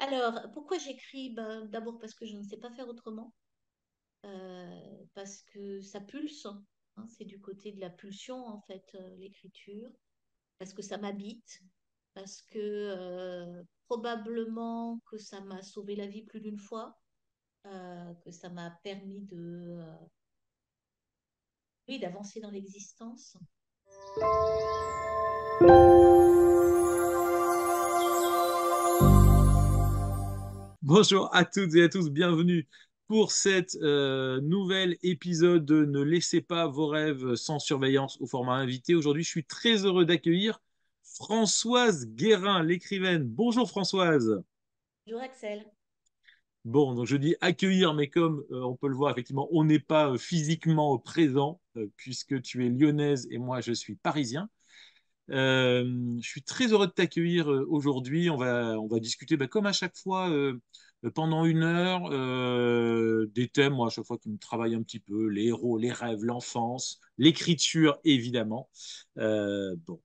Alors, pourquoi j'écris? Ben, d'abord parce que je ne sais pas faire autrement, parce que ça pulse, hein, c'est du côté de la pulsion en fait, l'écriture, parce que ça m'habite, parce que probablement que ça m'a sauvé la vie plus d'une fois, que ça m'a permis oui, d'avancer dans l'existence. Bonjour à toutes et à tous, bienvenue pour cette nouvel épisode de Ne laissez pas vos rêves sans surveillance au format invité. Aujourd'hui, je suis très heureux d'accueillir Françoise Guérin, l'écrivaine. Bonjour Françoise. Bonjour Axel. Bon, donc je dis accueillir, mais comme on peut le voir, effectivement, on n'est pas physiquement présent, puisque tu es lyonnaise et moi je suis parisien. Je suis très heureux de t'accueillir aujourd'hui. On va discuter, comme à chaque fois, pendant une heure, des thèmes, moi, à chaque fois qui me travaillent un petit peu, les héros, les rêves, l'enfance, l'écriture, évidemment. Bon,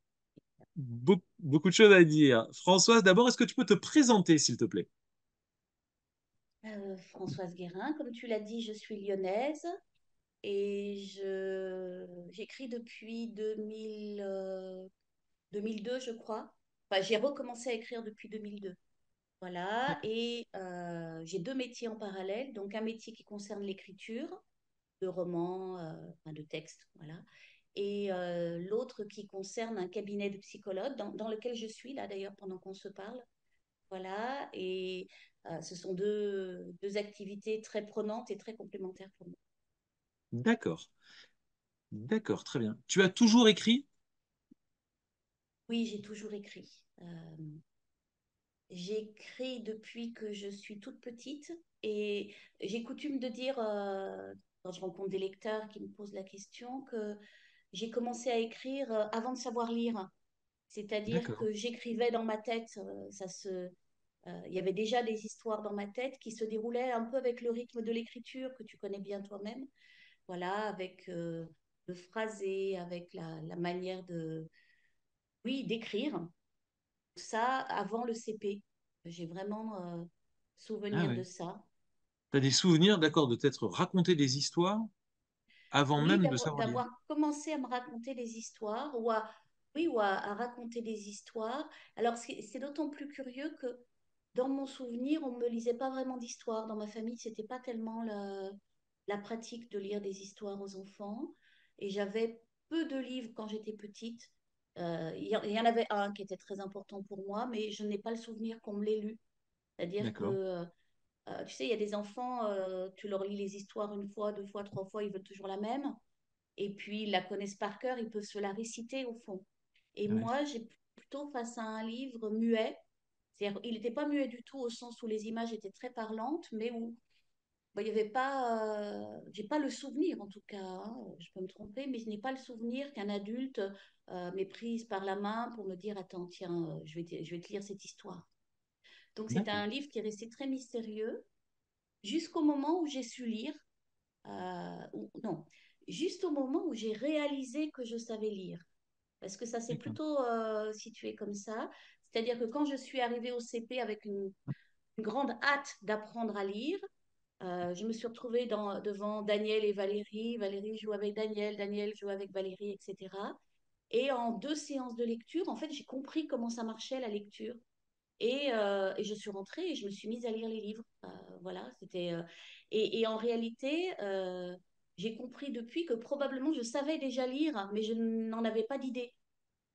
beaucoup de choses à dire. Françoise, d'abord, est-ce que tu peux te présenter, s'il te plaît? Françoise Guérin, comme tu l'as dit, je suis lyonnaise et j'écris depuis 2002, je crois. Enfin, j'ai recommencé à écrire depuis 2002. Voilà, D'accord. et j'ai deux métiers en parallèle. Donc, un métier qui concerne l'écriture de romans, enfin, de textes, voilà. Et l'autre qui concerne un cabinet de psychologue dans lequel je suis là d'ailleurs pendant qu'on se parle. Voilà, et ce sont deux activités très prenantes et très complémentaires pour moi. D'accord. D'accord, très bien. Tu as toujours écrit? Oui, j'ai toujours écrit. J'écris depuis que je suis toute petite et j'ai coutume de dire, quand je rencontre des lecteurs qui me posent la question, que j'ai commencé à écrire avant de savoir lire. C'est-à-dire D'accord. que j'écrivais dans ma tête, il y avait déjà des histoires dans ma tête qui se déroulaient un peu avec le rythme de l'écriture que tu connais bien toi-même. Voilà, avec le phrasé, avec la manière oui, d'écrire. Ça, avant le CP, j'ai vraiment Ah souvenir de ouais. ça. Tu as des souvenirs, d'accord, de t'être raconté des histoires avant Oui, même de savoir lire? d'avoir commencé à me raconter des histoires oui, à raconter des histoires. Alors, c'est d'autant plus curieux que dans mon souvenir, on ne me lisait pas vraiment d'histoires. Dans ma famille, c'était pas tellement la pratique de lire des histoires aux enfants. Et j'avais peu de livres quand j'étais petite. Il y en avait un qui était très important pour moi, mais je n'ai pas le souvenir qu'on me l'ait lu. C'est-à-dire que, D'accord. tu sais, il y a des enfants, tu leur lis les histoires une fois, deux fois, trois fois, ils veulent toujours la même. Et puis, ils la connaissent par cœur, ils peuvent se la réciter au fond. Et Ouais. moi, j'ai plutôt face à un livre muet. C'est-à-dire, il n'était pas muet du tout au sens où les images étaient très parlantes, mais où il n'y avait pas, j'ai pas le souvenir en tout cas, hein, je peux me tromper, mais je n'ai pas le souvenir qu'un adulte m'ait prise par la main pour me dire, attends, tiens, je vais te lire cette histoire. Donc c'est D'accord. un livre qui est resté très mystérieux jusqu'au moment où j'ai su lire, non, juste au moment où j'ai réalisé que je savais lire. Parce que ça s'est D'accord. plutôt situé comme ça. C'est-à-dire que quand je suis arrivée au CP avec une grande hâte d'apprendre à lire, je me suis retrouvée devant Daniel et Valérie. Valérie joue avec Daniel, Daniel joue avec Valérie, etc. Et en deux séances de lecture, en fait, j'ai compris comment ça marchait la lecture. Et je suis rentrée et je me suis mise à lire les livres. Voilà, et en réalité, j'ai compris depuis que probablement je savais déjà lire, mais je n'en avais pas d'idée.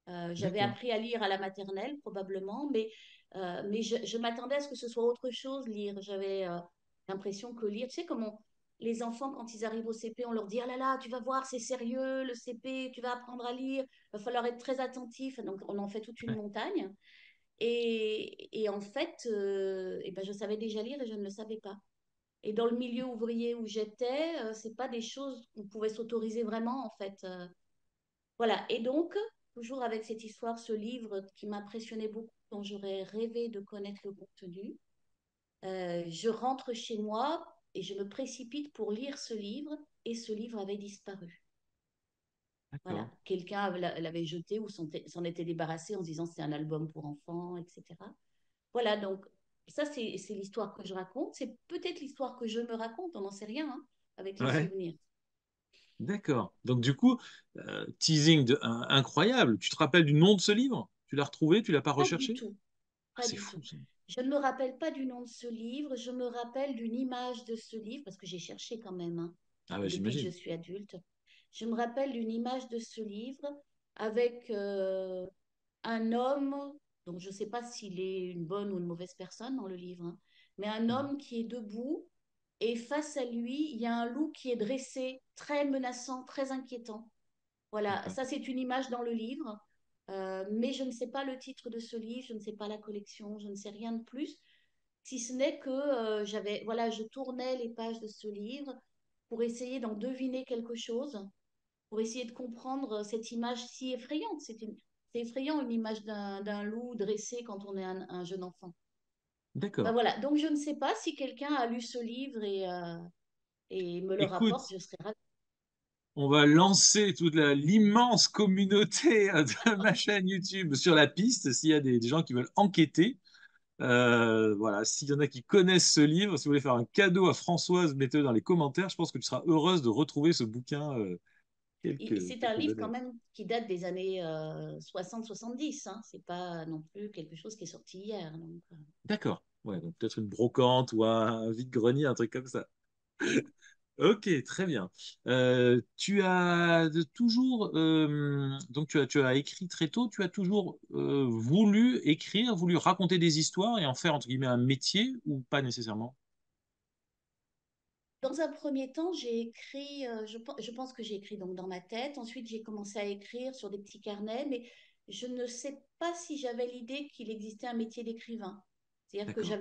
J'avais D'accord. appris à lire à la maternelle, probablement, mais je m'attendais à ce que ce soit autre chose, lire. J'avais l'impression que lire, tu sais comment les enfants, quand ils arrivent au CP, on leur dit, ah là là, tu vas voir, c'est sérieux, le CP, tu vas apprendre à lire, il va falloir être très attentif. Donc, on en fait toute une Ouais. montagne. Et en fait, eh ben, je savais déjà lire et je ne le savais pas. Et dans le milieu ouvrier où j'étais, c'est pas des choses qu'on pouvait s'autoriser vraiment, en fait. Voilà. Et donc, toujours avec cette histoire, ce livre qui m'impressionnait beaucoup, dont j'aurais rêvé de connaître le contenu, je rentre chez moi et je me précipite pour lire ce livre, et ce livre avait disparu. Voilà. D'accord. Quelqu'un l'avait jeté ou s'en était débarrassé en se disant c'est un album pour enfants, etc. Voilà, donc Ça, c'est l'histoire que je raconte. C'est peut-être l'histoire que je me raconte, on n'en sait rien, hein, avec les Ouais. souvenirs. D'accord. Donc du coup, teasing incroyable. Tu te rappelles du nom de ce livre? Tu l'as retrouvé? Tu l'as pas Pas du recherché? tout, Ah, pas c'est du tout. fou ça. Je ne me rappelle pas du nom de ce livre, je me rappelle d'une image de ce livre, parce que j'ai cherché quand même, hein, Ah ouais, depuis que je j'imagine. suis adulte. Je me rappelle d'une image de ce livre avec un homme, donc je ne sais pas s'il est une bonne ou une mauvaise personne dans le livre, hein, mais un Mhm. homme qui est debout et face à lui, il y a un loup qui est dressé, très menaçant, très inquiétant. Voilà, D'accord. ça c'est une image dans le livre, mais je ne sais pas le titre de ce livre, je ne sais pas la collection, je ne sais rien de plus, si ce n'est que voilà, je tournais les pages de ce livre pour essayer d'en deviner quelque chose, pour essayer de comprendre cette image si effrayante. C'est effrayant une image d'un loup dressé quand on est un jeune enfant. Ben D'accord. voilà, donc je ne sais pas si quelqu'un a lu ce livre et me le rapporte, Écoute, je serais ravie. on va lancer l'immense communauté de ma chaîne YouTube sur la piste s'il y a des gens qui veulent enquêter. Voilà, s'il y en a qui connaissent ce livre, si vous voulez faire un cadeau à Françoise, mettez-le dans les commentaires. Je pense que tu seras heureuse de retrouver ce bouquin C'est un quelques livre quand années. même qui date des années 60-70. Hein. C'est pas non plus quelque chose qui est sorti hier. Donc, D'accord. Ouais, donc peut-être une brocante ou un vide-grenier, un truc comme ça. Ok, très bien. Tu as toujours, donc tu as écrit très tôt, tu as toujours voulu écrire, voulu raconter des histoires et en faire entre guillemets un métier ou pas nécessairement? dans un premier temps, j'ai écrit, je pense que j'ai écrit donc dans ma tête. Ensuite, j'ai commencé à écrire sur des petits carnets, mais je ne sais pas si j'avais l'idée qu'il existait un métier d'écrivain. C'est-à-dire que D'accord.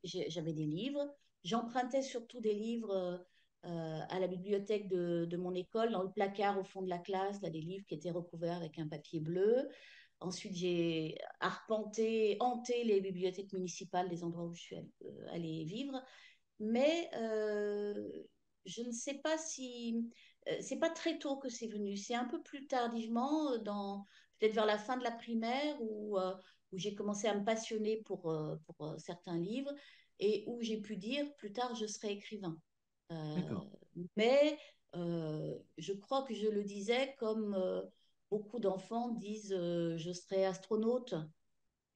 j'avais des livres, j'empruntais surtout des livres à la bibliothèque de mon école, dans le placard au fond de la classe, là, des livres qui étaient recouverts avec un papier bleu. Ensuite, j'ai arpenté, hanté les bibliothèques municipales des endroits où je suis allée vivre, mais je ne sais pas si c'est pas très tôt que c'est venu, c'est un peu plus tardivement, dans peut-être vers la fin de la primaire où j'ai commencé à me passionner pour certains livres et où j'ai pu dire plus tard je serai écrivain. D'accord. Mais je crois que je le disais comme beaucoup d'enfants disent je serai astronaute,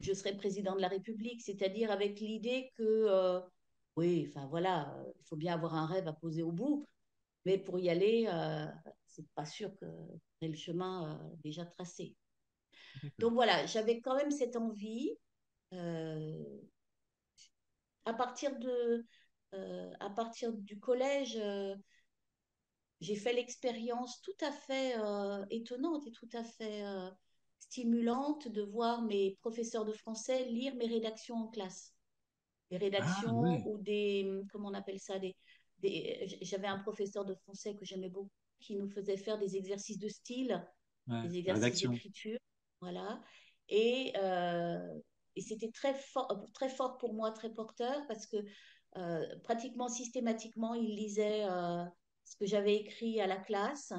je serai président de la République, c'est-à-dire avec l'idée que, oui, enfin voilà, il faut bien avoir un rêve à poser au bout, mais pour y aller, c'est pas sûr que c'est le chemin déjà tracé. D'accord. Donc voilà, j'avais quand même cette envie. euh, à partir du collège, j'ai fait l'expérience tout à fait étonnante et tout à fait stimulante de voir mes professeurs de français lire mes rédactions en classe. Des Ah rédactions ouais. ou des, comment on appelle ça, j'avais un professeur de français que j'aimais beaucoup qui nous faisait faire des exercices de style, Ouais. des La exercices rédaction. d'écriture, voilà. Et, euh, et c'était très fort pour moi, très porteur, parce que pratiquement systématiquement, il lisait ce que j'avais écrit à la classe.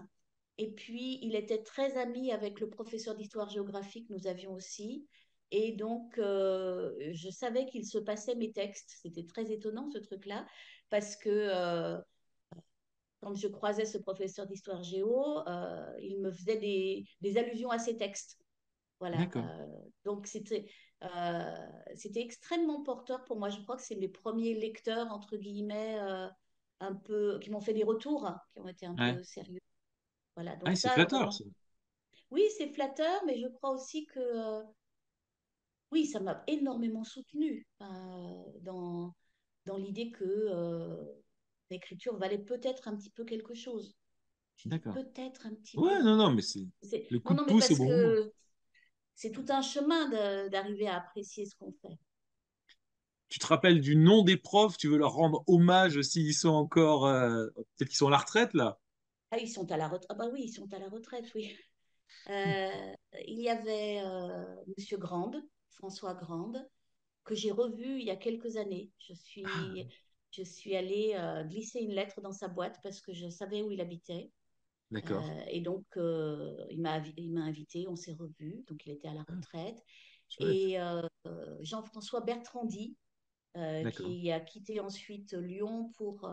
Et puis, il était très ami avec le professeur d'histoire-géographie que nous avions aussi. Et donc, je savais qu'il se passait mes textes. C'était très étonnant, ce truc-là, parce que quand je croisais ce professeur d'histoire-géo, il me faisait des allusions à ses textes. Voilà. D'accord. Donc, c'était extrêmement porteur pour moi. Je crois que c'est mes premiers lecteurs, entre guillemets, un peu, qui m'ont fait des retours, hein, qui ont été un Ouais. peu sérieux. Voilà. Ah, Donc, c'est ça, flatteur, vraiment. ça. Oui, c'est flatteur, mais je crois aussi que oui, ça m'a énormément soutenue dans l'idée que l'écriture valait peut-être un petit peu quelque chose. Je dis D'accord. peut-être un petit Ouais, peu. non, non, mais c'est le coup Non, de non, mais pouce au parce bon moment. que c'est tout un chemin d'arriver à apprécier ce qu'on fait. Tu te rappelles du nom des profs, tu veux leur rendre hommage s'ils sont encore, peut-être qu'ils sont à la retraite là. Ah, ils sont à la retraite. Ah bah oui, ils sont à la retraite, oui. Euh, il y avait Monsieur Grande, François Grande, que j'ai revu il y a quelques années. Je suis allée glisser une lettre dans sa boîte parce que je savais où il habitait. D'accord. Et donc, il m'a invité, on s'est revus. Donc, il était à la Ah, retraite. chouette. Et Jean-François Bertrandi, D'accord. qui a quitté ensuite Lyon pour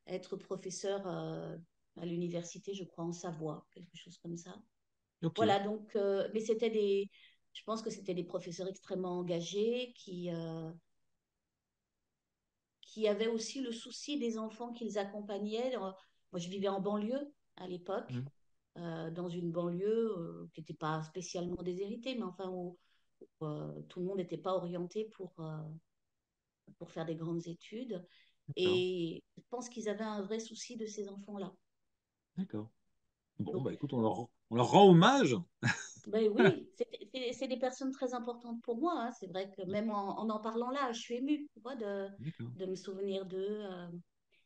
être professeur à l'université, je crois, en Savoie, quelque chose comme ça. Ok. Voilà, donc, mais je pense que c'était des professeurs extrêmement engagés qui avaient aussi le souci des enfants qu'ils accompagnaient. Moi, je vivais en banlieue à l'époque, Mm. dans une banlieue qui n'était pas spécialement déshéritée, mais enfin où, tout le monde n'était pas orienté pour faire des grandes études. D'accord. Et je pense qu'ils avaient un vrai souci de ces enfants-là. D'accord. Bon, Donc, bah écoute, on leur rend hommage. ben oui, c'est des personnes très importantes pour moi, hein. C'est vrai que même en parlant là, je suis émue, tu vois, D'accord. de me souvenir d'eux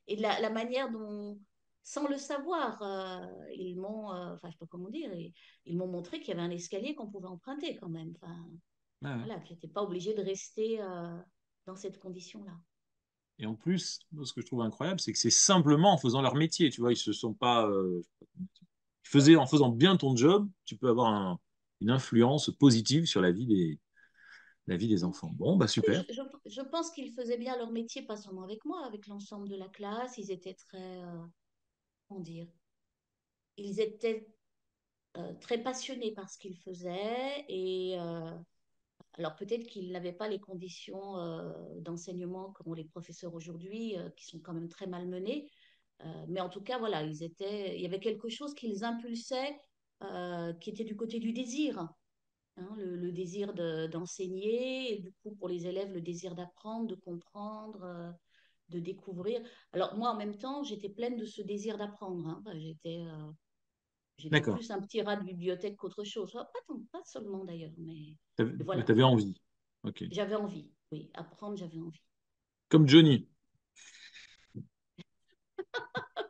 et de la manière dont, sans le savoir, ils m'ont, enfin, je sais pas comment dire, ils m'ont montré qu'il y avait un escalier qu'on pouvait emprunter quand même. Enfin, Ouais, ouais. voilà, que j'étais pas obligée de rester dans cette condition-là. Et en plus, moi, ce que je trouve incroyable, c'est que c'est simplement en faisant leur métier. Tu vois, ils se sont pas. En faisant bien ton job, tu peux avoir une influence positive sur la vie des enfants. Bon, bah Oui, super. je pense qu'ils faisaient bien leur métier, pas seulement avec moi, avec l'ensemble de la classe. Ils étaient très, comment dire, ils étaient très passionnés par ce qu'ils faisaient et alors peut-être qu'ils n'avaient pas les conditions d'enseignement qu'ont les professeurs aujourd'hui, qui sont quand même très malmenés. Mais en tout cas, voilà, il y avait quelque chose qu'ils impulsaient qui était du côté du désir, hein, le désir d'enseigner, et du coup pour les élèves, le désir d'apprendre, de comprendre, de découvrir. Alors moi, en même temps, j'étais pleine de ce désir d'apprendre, hein. Enfin, j'étais D'accord. plus un petit rat de bibliothèque qu'autre chose. Enfin, pas seulement d'ailleurs, mais voilà, T'avais envie. Ok. j'avais envie. Oui, apprendre, j'avais envie. Comme Johnny.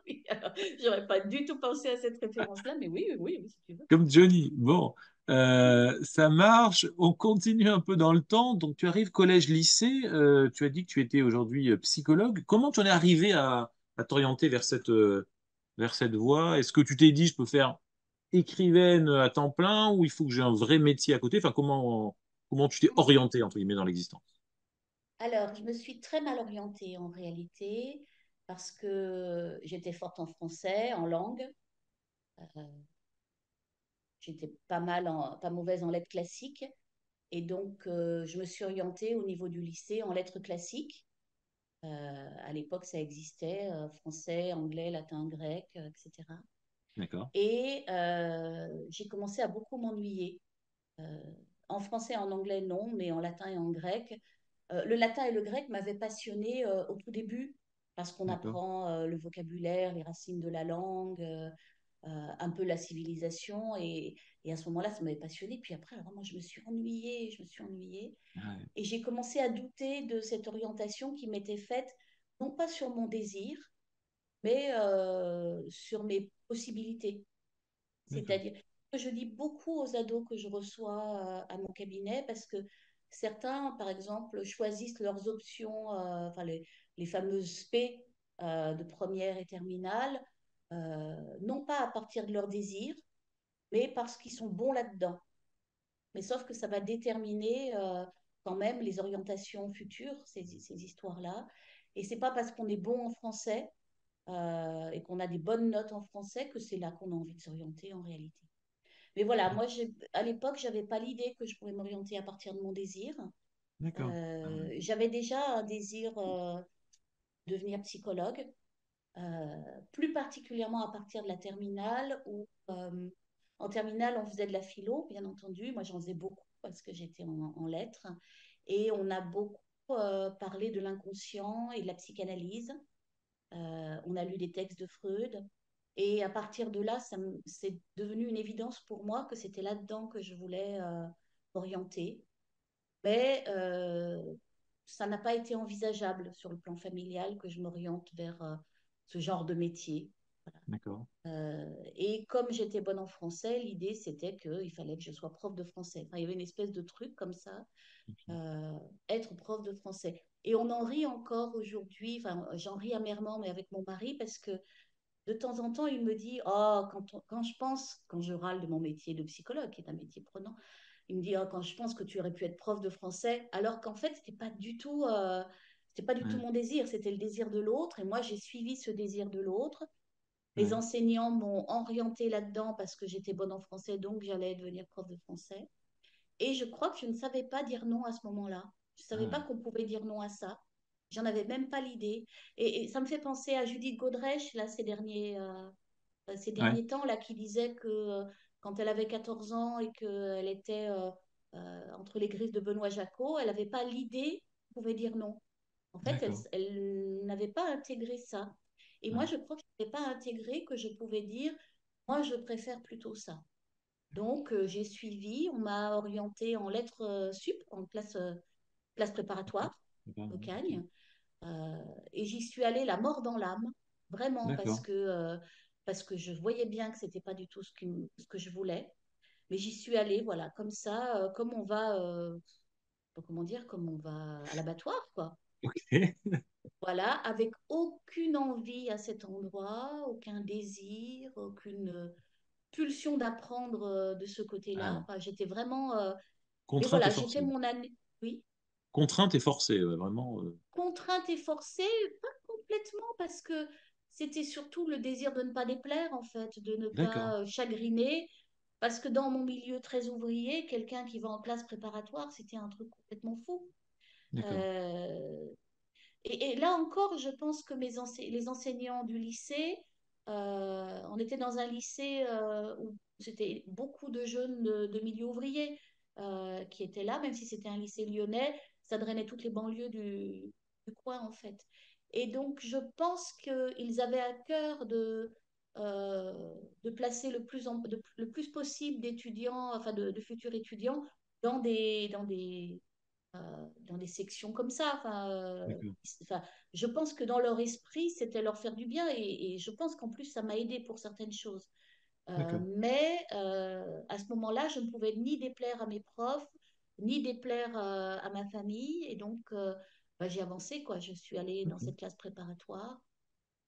Oui, alors, j'aurais pas du tout pensé à cette référence-là, mais oui, oui, oui, si tu veux. Comme Johnny. Bon, ça marche. On continue un peu dans le temps. Donc, tu arrives collège-lycée. Tu as dit que tu étais aujourd'hui psychologue. Comment tu en es arrivé à t'orienter vers cette voie? Est-ce que tu t'es dit, je peux faire écrivaine à temps plein ou il faut que j'ai un vrai métier à côté? Enfin, comment tu t'es orienté, entre guillemets, dans l'existence? Alors, je me suis très mal orientée en réalité parce que j'étais forte en français, en langue. Euh, J'étais pas mauvaise en lettres classiques. Et donc, je me suis orientée au niveau du lycée en lettres classiques. À l'époque, ça existait, français, anglais, latin, grec, etc. D'accord. Et j'ai commencé à beaucoup m'ennuyer. Euh, En français, en anglais, non, mais en latin et en grec. Le latin et le grec m'avaient passionnée au tout début parce qu'on D'accord. apprend le vocabulaire, les racines de la langue, un peu la civilisation. Et à ce moment-là, ça m'avait passionnée. Puis après, alors, moi, je me suis ennuyée, je me suis ennuyée. Ouais, Et j'ai commencé à douter de cette orientation qui m'était faite, non pas sur mon désir, mais sur mes possibilités. d'accord. C'est-à-dire que je dis beaucoup aux ados que je reçois à mon cabinet parce que certains, par exemple, choisissent leurs options, enfin les fameuses P de première et terminale, non pas à partir de leur désir, mais parce qu'ils sont bons là-dedans. Mais sauf que ça va déterminer quand même les orientations futures, ces histoires-là. Et c'est pas parce qu'on est bon en français et qu'on a des bonnes notes en français que c'est là qu'on a envie de s'orienter en réalité. Mais voilà, moi, à l'époque, j'avais pas l'idée que je pourrais m'orienter à partir de mon désir. D'accord. Ah ouais. J'avais déjà un désir de devenir psychologue, plus particulièrement à partir de la terminale, où en terminale, on faisait de la philo, bien entendu. Moi, j'en faisais beaucoup parce que j'étais en lettres. Et on a beaucoup parlé de l'inconscient et de la psychanalyse. On a lu des textes de Freud. Et à partir de là, c'est devenu une évidence pour moi que c'était là-dedans que je voulais orienter. Mais ça n'a pas été envisageable sur le plan familial que je m'oriente vers ce genre de métier. D'accord. Et comme j'étais bonne en français, l'idée c'était qu'il fallait que je sois prof de français. Enfin, il y avait une espèce de truc comme ça, Ok. euh, être prof de français. Et on en rit encore aujourd'hui, enfin j'en ris amèrement, mais avec mon mari, parce que de temps en temps, il me dit, oh, quand je râle de mon métier de psychologue, qui est un métier prenant, il me dit, oh, quand je pense que tu aurais pu être prof de français, alors qu'en fait, c'était pas du tout. C'était pas du tout ouais, mon désir, c'était le désir de l'autre. Et moi, j'ai suivi ce désir de l'autre. Les ouais. enseignants m'ont orientée là-dedans parce que j'étais bonne en français, donc j'allais devenir prof de français. Et je crois que je ne savais pas dire non à ce moment-là. Je ne savais Ah, pas qu'on pouvait dire non à ça. J'en avais même pas l'idée. Et ça me fait penser à Judith Godrèche, là, ces ouais, derniers temps, là, qui disait que quand elle avait 14 ans et qu'elle était entre les griffes de Benoît Jacot, elle n'avait pas l'idée qu'on pouvait dire non. En fait, d'accord. elle n'avait pas intégré ça. Et moi, Ouais, je crois que je n'avais pas intégré que je pouvais dire, moi, je préfère plutôt ça. Donc, j'ai suivi, on m'a orientée en lettres sup, en classe préparatoire, d'accord, au ok. Cagne. Euh, et j'y suis allée la mort dans l'âme, vraiment, D'accord, parce que je voyais bien que c'était pas du tout ce que je voulais. Mais j'y suis allée, voilà, comme ça, comme on va, comment dire, comme on va à l'abattoir, quoi. ok. Voilà, avec aucune envie à cet endroit, aucun désir, aucune pulsion d'apprendre de ce Ah, côté-là. ouais. Enfin, j'étais vraiment. Mais Contrainte et voilà, j'ai fait forcée. mon année. Oui, Contrainte et forcée, ouais, vraiment. contrainte et forcée, pas complètement, parce que c'était surtout le désir de ne pas déplaire, en fait, de ne D'accord, pas chagriner. Parce que dans mon milieu très ouvrier, quelqu'un qui va en classe préparatoire, c'était un truc complètement fou. d'accord, Euh, et là encore, je pense que les enseignants du lycée, on était dans un lycée où c'était beaucoup de jeunes de milieu ouvrier qui étaient là, même si c'était un lycée lyonnais, ça drainait toutes les banlieues du coin en fait. Et donc, je pense qu'ils avaient à cœur euh, de placer le plus possible d'étudiants, enfin de futurs étudiants, dans des sections comme ça. d'accord, Enfin, je pense que dans leur esprit, c'était leur faire du bien et je pense qu'en plus, ça m'a aidé pour certaines choses. d'accord. Mais à ce moment-là, je ne pouvais ni déplaire à mes profs, ni déplaire à ma famille. Et donc, bah, j'ai avancé, quoi. Je suis allée dans Ok. cette classe préparatoire.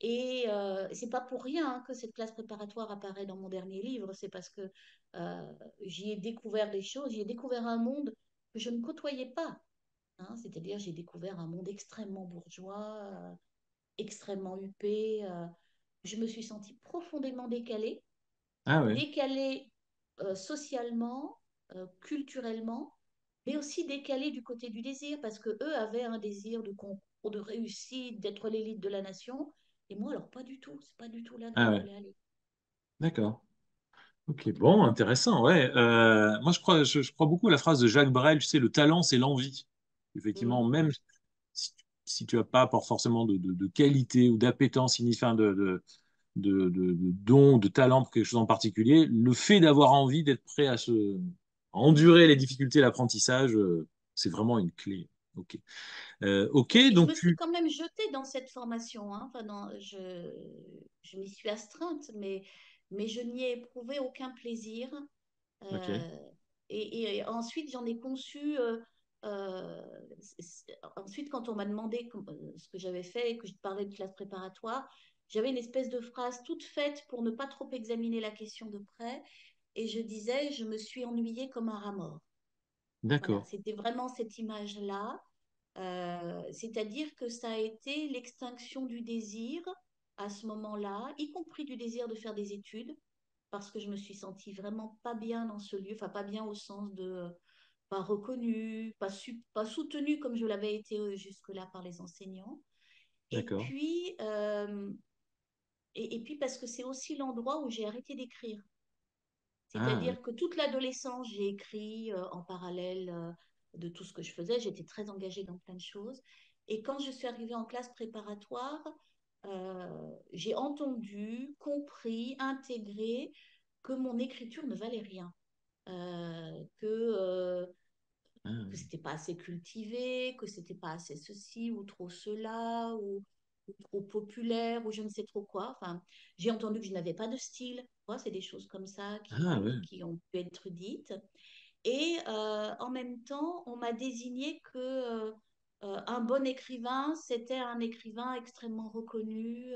Et c'est pas pour rien que cette classe préparatoire apparaît dans mon dernier livre. C'est parce que j'y ai découvert des choses, j'y ai découvert un monde que je ne côtoyais pas. Hein, c'est-à-dire, j'ai découvert un monde extrêmement bourgeois, extrêmement huppé. Je me suis sentie profondément décalée, Ah ouais, décalée socialement, culturellement, mais aussi décalée du côté du désir, parce que eux avaient un désir de concours, de réussite, d'être l'élite de la nation. Et moi, alors pas du tout. C'est pas du tout là que je ah ouais, voulais aller. d'accord. Ok, bon, intéressant, ouais. Moi, je crois beaucoup à la phrase de Jacques Brel, tu sais, le talent, c'est l'envie. Effectivement, Mm. même si, si tu n'as pas forcément de qualité ou d'appétence, enfin de don, de talent pour quelque chose en particulier, le fait d'avoir envie, d'être prêt à endurer les difficultés de l'apprentissage, c'est vraiment une clé. Ok. Ok, Et je donc me suis quand même jetée dans cette formation. Hein. Enfin, je m'y suis astreinte, mais je n'y ai éprouvé aucun plaisir. ok, Euh, et ensuite, j'en ai conçu. Euh, ensuite, quand on m'a demandé ce que j'avais fait et que je parlais de classe préparatoire, j'avais une espèce de phrase toute faite pour ne pas trop examiner la question de près. Et je disais, je me suis ennuyée comme un rat mort. Voilà, d'accord. c'était vraiment cette image-là. C'est-à-dire que ça a été l'extinction du désir à ce moment-là, y compris du désir de faire des études, parce que je me suis sentie vraiment pas bien dans ce lieu, enfin pas bien au sens de pas reconnue, pas soutenue comme je l'avais été jusque-là par les enseignants. Et D'accord. puis, et puis parce que c'est aussi l'endroit où j'ai arrêté d'écrire. Ah ouais. C'est-à-dire que toute l'adolescence, j'ai écrit en parallèle de tout ce que je faisais. J'étais très engagée dans plein de choses. Et quand je suis arrivée en classe préparatoire, j'ai entendu, compris, intégré que mon écriture ne valait rien, Ah que ouais. c'était pas assez cultivé, que c'était pas assez ceci ou trop cela ou trop populaire ou je ne sais trop quoi. Enfin, j'ai entendu que je n'avais pas de style. Moi, c'est des choses comme ça Ah ouais. qui ont pu être dites. Et en même temps, on m'a désigné que un bon écrivain, c'était un écrivain extrêmement reconnu.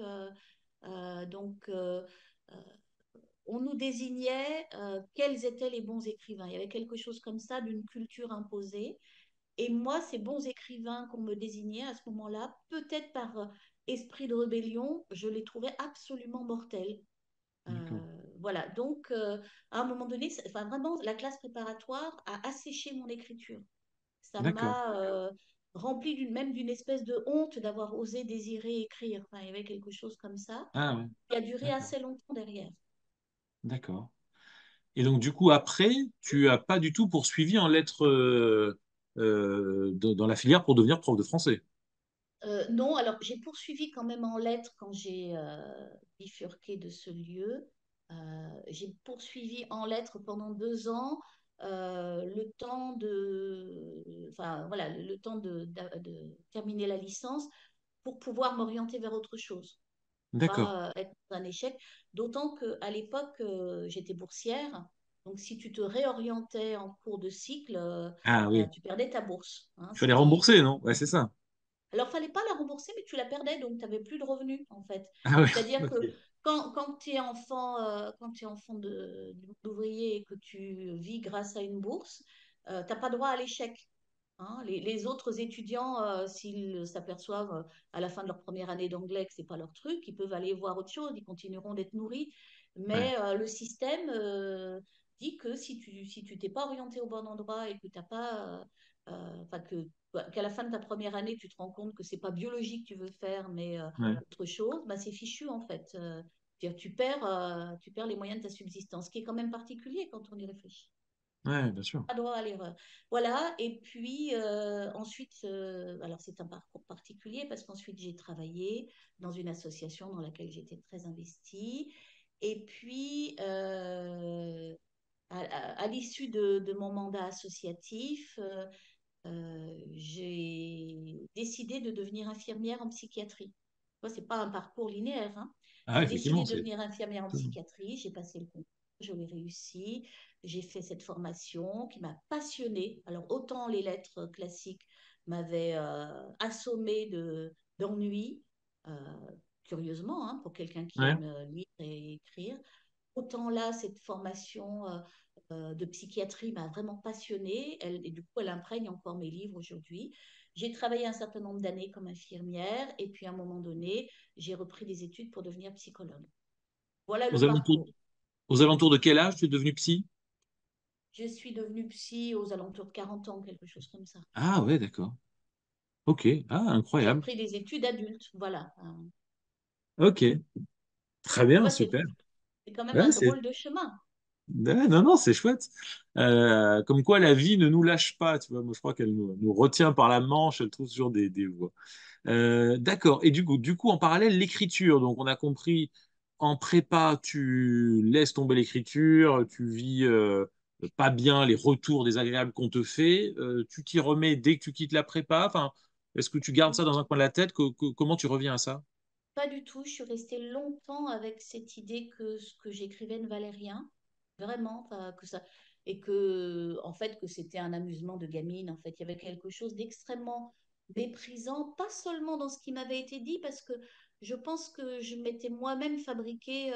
Donc, euh, on nous désignait quels étaient les bons écrivains. Il y avait quelque chose comme ça d'une culture imposée. Et moi, ces bons écrivains qu'on me désignait à ce moment-là, peut-être par esprit de rébellion, je les trouvais absolument mortels. D'accord. Voilà, donc à un moment donné, enfin, vraiment, la classe préparatoire a asséché mon écriture. Ça D'accord. m'a rempli même d'une espèce de honte d'avoir osé désirer écrire. Enfin, il y avait quelque chose comme ça Ah ouais. qui a duré D'accord. assez longtemps derrière. D'accord. Et donc, du coup, après, tu as pas du tout poursuivi en lettres dans la filière pour devenir prof de français. Non, alors j'ai poursuivi quand même en lettres quand j'ai bifurqué de ce lieu. J'ai poursuivi en lettres pendant 2 ans, le temps enfin voilà, le temps de terminer la licence pour pouvoir m'orienter vers autre chose, D'accord. pas être dans un échec. D'autant qu'à l'époque, j'étais boursière. Donc, si tu te réorientais en cours de cycle, Ah oui. tu perdais ta bourse. Hein, Il fallait c'était rembourser, non? Ouais, c'est ça. alors, fallait pas la rembourser, mais tu la perdais, donc tu n'avais plus de revenus, en fait. Ah ouais. C'est-à-dire que Ok. quand tu es enfant, d'ouvrier et que tu vis grâce à une bourse, tu n'as pas droit à l'échec. Hein. Les autres étudiants, s'ils s'aperçoivent à la fin de leur première année d'anglais que c'est pas leur truc, ils peuvent aller voir autre chose, ils continueront d'être nourris. Ouais. Mais le système dit que si tu t'es pas orienté au bon endroit et que t'as pas, enfin qu'à la fin de ta première année, tu te rends compte que c'est pas biologique que tu veux faire, mais Ouais. autre chose, bah c'est fichu en fait. C'est-à-dire, tu perds les moyens de ta subsistance, ce qui est quand même particulier quand on y réfléchit. Ouais, bien sûr. Pas droit à l'erreur. Voilà, et puis ensuite, alors c'est un parcours particulier parce qu'ensuite j'ai travaillé dans une association dans laquelle j'étais très investie. Et puis, à l'issue de mon mandat associatif, j'ai décidé de devenir infirmière en psychiatrie. Ce n'est pas un parcours linéaire, hein. Ah, J'ai effectivement, décidé de c'est devenir infirmière en étonnant. psychiatrie, j'ai passé le concours, je l'ai réussi, j'ai fait cette formation qui m'a passionnée. Alors, autant les lettres classiques m'avaient assommée d'ennui, euh, curieusement, hein, pour quelqu'un qui Ouais. aime lire et écrire. Autant là, cette formation de psychiatrie m'a vraiment passionnée et du coup, elle imprègne encore mes livres aujourd'hui. J'ai travaillé un certain nombre d'années comme infirmière et puis à un moment donné, j'ai repris des études pour devenir psychologue. Voilà le Aux alentours, parcours. aux alentours de quel âge tu es devenu psy? Je suis devenue psy aux alentours de 40 ans, quelque chose comme ça. Ah ouais, d'accord. Ok. Ah, J'ai incroyable. repris des études adultes, voilà. Ok. Très Tu bien, vois, super. c'est quand même Ouais, un c'est... drôle de chemin. Ouais, non, non, c'est chouette. Comme quoi la vie ne nous lâche pas, tu vois. Moi, je crois qu'elle nous retient par la manche, elle trouve toujours des voies. D'accord. Et du coup, en parallèle, l'écriture. Donc, on a compris, en prépa, tu laisses tomber l'écriture, tu vis pas bien les retours désagréables qu'on te fait. Tu t'y remets dès que tu quittes la prépa. Enfin, est-ce que tu gardes ça dans un coin de la tête? Comment tu reviens à ça? Pas du tout. Je suis restée longtemps avec cette idée que ce que j'écrivais ne valait rien, vraiment, enfin, que ça, et que, en fait, que c'était un amusement de gamine. En fait, il y avait quelque chose d'extrêmement méprisant, pas seulement dans ce qui m'avait été dit, parce que je pense que je m'étais moi-même fabriqué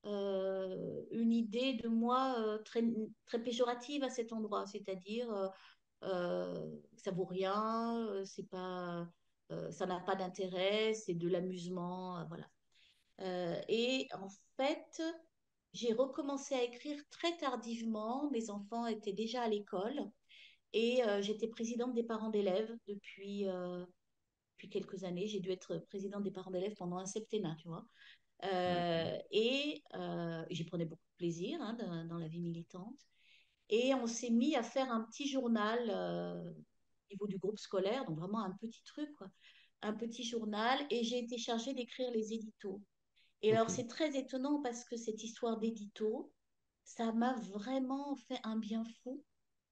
une idée de moi très, très péjorative à cet endroit, c'est-à-dire ça vaut rien, c'est pas, ça n'a pas d'intérêt, c'est de l'amusement, voilà. Et en fait, j'ai recommencé à écrire très tardivement. Mes enfants étaient déjà à l'école et j'étais présidente des parents d'élèves depuis quelques années. J'ai dû être présidente des parents d'élèves pendant un septennat, tu vois. D'accord. Et j'y prenais beaucoup de plaisir hein, dans la vie militante. Et on s'est mis à faire un petit journal au niveau du groupe scolaire, donc vraiment un petit truc, quoi. Un petit journal. Et j'ai été chargée d'écrire les éditos. Et Ok. alors, c'est très étonnant parce que cette histoire d'édito, ça m'a vraiment fait un bien fou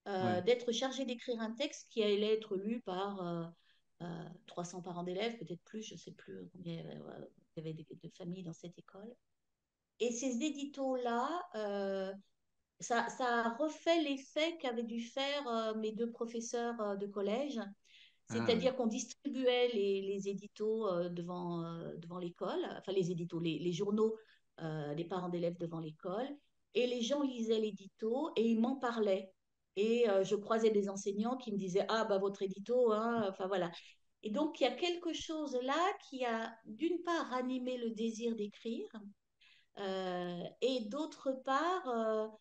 Ouais. d'être chargée d'écrire un texte qui allait être lu par 300 parents d'élèves, peut-être plus, je ne sais plus combien il y avait de familles dans cette école. Et ces éditos-là, ça a refait l'effet qu'avaient dû faire mes deux professeurs de collège, Ah ouais. c'est-à-dire qu'on distribuait les éditos devant l'école, enfin les éditos, les journaux des parents d'élèves devant l'école, et les gens lisaient l'édito et ils m'en parlaient. Et je croisais des enseignants qui me disaient, ah, bah, votre édito, hein, enfin voilà. Et donc, il y a quelque chose là qui a, d'une part, ranimé le désir d'écrire, et d'autre part,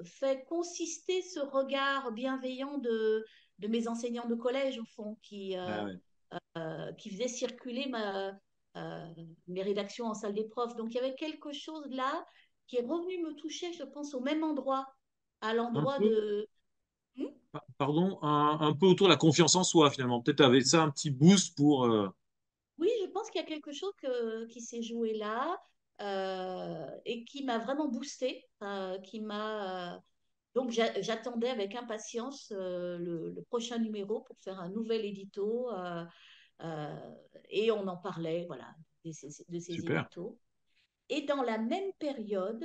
fait consister ce regard bienveillant de mes enseignants de collège, au fond, Ah ouais. qui faisaient circuler euh, mes rédactions en salle des profs. Donc, il y avait quelque chose là qui est revenu me toucher, je pense, au même endroit, à Un l'endroit peu, de... Hmm. pardon, un peu autour de la confiance en soi, finalement. Peut-être avec ça un petit boost pour. Oui, je pense qu'il y a quelque chose qui s'est joué là, et qui m'a vraiment boostée, qui m'a... donc j'attendais avec impatience le prochain numéro pour faire un nouvel édito, euh, et on en parlait, voilà, de ces Super. éditos. Et dans la même période,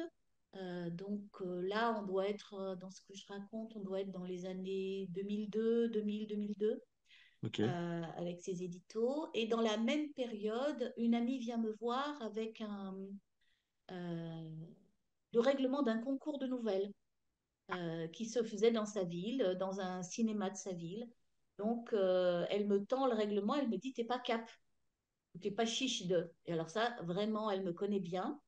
là on doit être, dans ce que je raconte, on doit être dans les années 2002, 2000-2002, Ok. avec ses éditos. Et dans la même période, une amie vient me voir avec euh, le règlement d'un concours de nouvelles qui se faisait dans sa ville, dans un cinéma de sa ville. Donc, elle me tend le règlement, elle me dit, t'es pas cap, t'es pas chiche de. Et alors ça, vraiment, elle me connaît bien,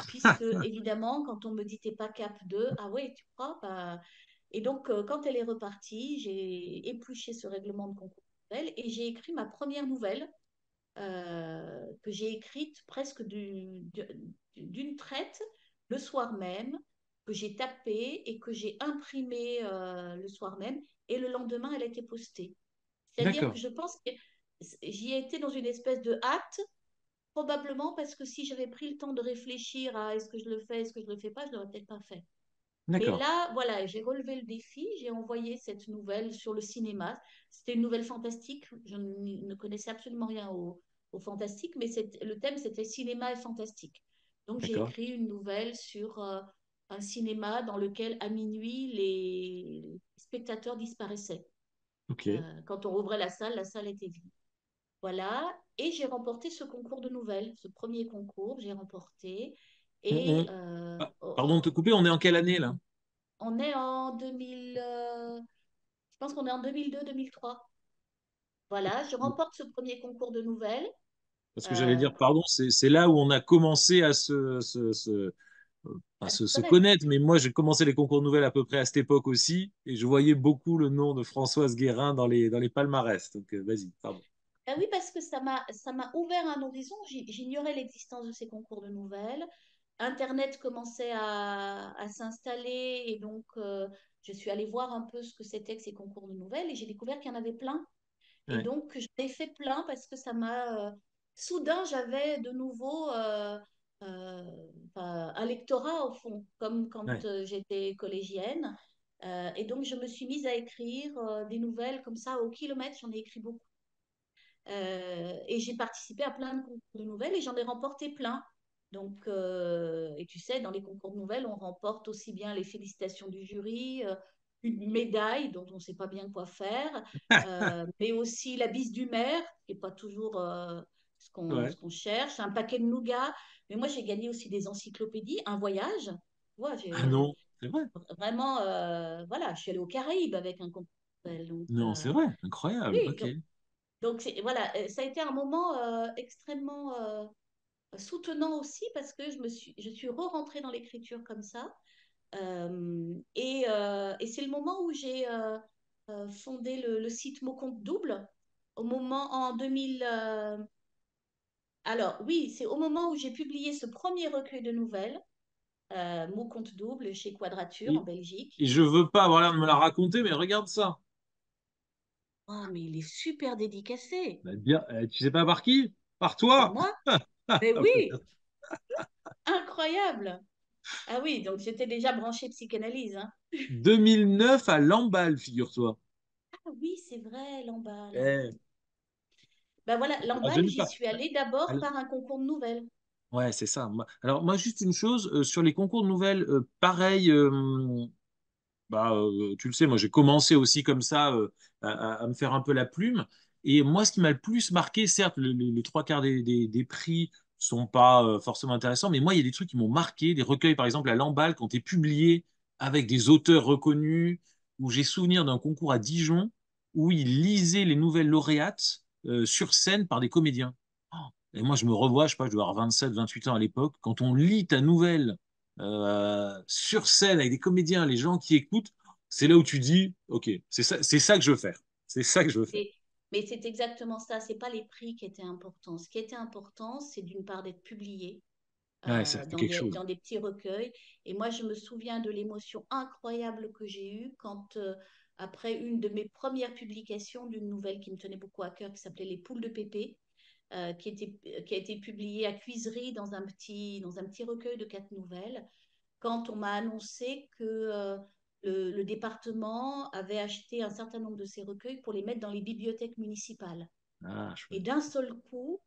puisque évidemment, quand on me dit t'es pas cap de, ah ouais, tu crois, bah... Et donc, quand elle est repartie, j'ai épluché ce règlement de concours de nouvelles et j'ai écrit ma première nouvelle, que j'ai écrite presque d'une traite le soir même, que j'ai tapée et que j'ai imprimée le soir même. Et le lendemain, elle a été postée. C'est-à-dire que D'accord. je pense que j'y ai été dans une espèce de hâte, probablement parce que si j'avais pris le temps de réfléchir à est-ce que je le fais, est-ce que je le fais pas, je l'aurais peut-être pas fait. Mais D'accord. là, voilà, j'ai relevé le défi, j'ai envoyé cette nouvelle sur le cinéma. C'était une nouvelle fantastique. Je ne connaissais absolument rien au fantastique, mais le thème, c'était cinéma et fantastique. Donc, j'ai D'accord. écrit une nouvelle sur un cinéma dans lequel, à minuit, les spectateurs disparaissaient. Ok. Quand on ouvrait la salle était vide. Voilà. Et j'ai remporté ce concours de nouvelles, ce premier concours, j'ai remporté. On, Et Ah, pardon de te couper, on est en quelle année là? on est en 2000, je pense qu'on est en 2002-2003. Voilà, je remporte ce premier concours de nouvelles. Parce que j'allais Euh, dire, pardon, c'est là où on a commencé à pas à se se connaître. connaître, mais moi j'ai commencé les concours de nouvelles à peu près à cette époque aussi, et je voyais beaucoup le nom de Françoise Guérin dans les palmarès. Donc vas-y, pardon. Ah oui, parce que ça m'a ouvert un horizon. J'ignorais l'existence de ces concours de nouvelles. Internet commençait à s'installer et donc je suis allée voir un peu ce que c'était que ces concours de nouvelles et j'ai découvert qu'il y en avait plein. Et Ouais, donc, j'en ai fait plein parce que ça m'a... soudain, j'avais de nouveau enfin, un lectorat, au fond, comme quand ouais. j'étais collégienne. Et donc, je me suis mise à écrire des nouvelles comme ça au kilomètre. J'en ai écrit beaucoup. Et j'ai participé à plein de concours de nouvelles et j'en ai remporté plein. Donc, et tu sais, dans les concours de nouvelles, on remporte aussi bien les félicitations du jury, une médaille dont on ne sait pas bien quoi faire, mais aussi la bise du maire, qui n'est pas toujours ce Ouais. qu'on cherche, un paquet de nougats. Mais moi, j'ai gagné aussi des encyclopédies, un voyage. Tu vois, Ah j'ai non, c'est vrai. vraiment, voilà, je suis allée aux Caraïbes avec un concours de nouvelles. Donc, Non, c'est vrai. Incroyable. oui, Ok. donc, voilà, ça a été un moment extrêmement soutenant aussi parce que je suis re-rentrée dans l'écriture comme ça. Et c'est le moment où j'ai fondé le site Mot Compte Double. Au moment en 2000. Alors, oui, c'est au moment où j'ai publié ce premier recueil de nouvelles, Mot Compte Double, chez Quadrature en Et, Belgique. et je veux pas avoir l'air de me la raconter, mais regarde ça. Oh, mais il est super dédicacé. Bah, bien, tu sais pas par qui? Par Par toi? moi? Mais oui, incroyable. Ah oui, donc j'étais déjà branchée psychanalyse, hein. 2009 à Lamballe, figure-toi. Ah oui, c'est vrai, Lamballe. Eh, Ben voilà, alors, je Lamballe, n'ai j'y pas. suis allée d'abord Alors, par un concours de nouvelles. ouais, c'est ça. Alors, moi, juste une chose, sur les concours de nouvelles, pareil, bah, tu le sais, moi, j'ai commencé aussi comme ça à me faire un peu la plume. Et moi, ce qui m'a le plus marqué, certes, les trois quarts des prix sont pas forcément intéressants, mais moi, il y a des trucs qui m'ont marqué, des recueils, par exemple, à Lamballe, qui ont été publiés. avec des auteurs reconnus, où j'ai souvenir d'un concours à Dijon où ils lisaient les nouvelles lauréates sur scène par des comédiens. Oh, et moi, je me revois, je sais pas, je dois avoir 27, 28 ans à l'époque, quand on lit ta nouvelle sur scène avec des comédiens, les gens qui écoutent, c'est là où tu dis, OK, c'est ça que je veux faire. C'est ça que je veux faire. Et- mais c'est exactement ça. C'est pas les prix qui étaient importants. Ce qui était important, c'est d'une part d'être publié Ouais, ça fait quelque chose. dans des petits recueils. Et moi, je me souviens de l'émotion incroyable que j'ai eue quand, après une de mes premières publications d'une nouvelle qui me tenait beaucoup à cœur, qui s'appelait Les poules de Pépé, qui a été publiée à Cuisery dans un petit recueil de 4 nouvelles, quand on m'a annoncé que le département avait acheté un certain nombre de ces recueils pour les mettre dans les bibliothèques municipales. Ah, Et chouette. d'un seul coup,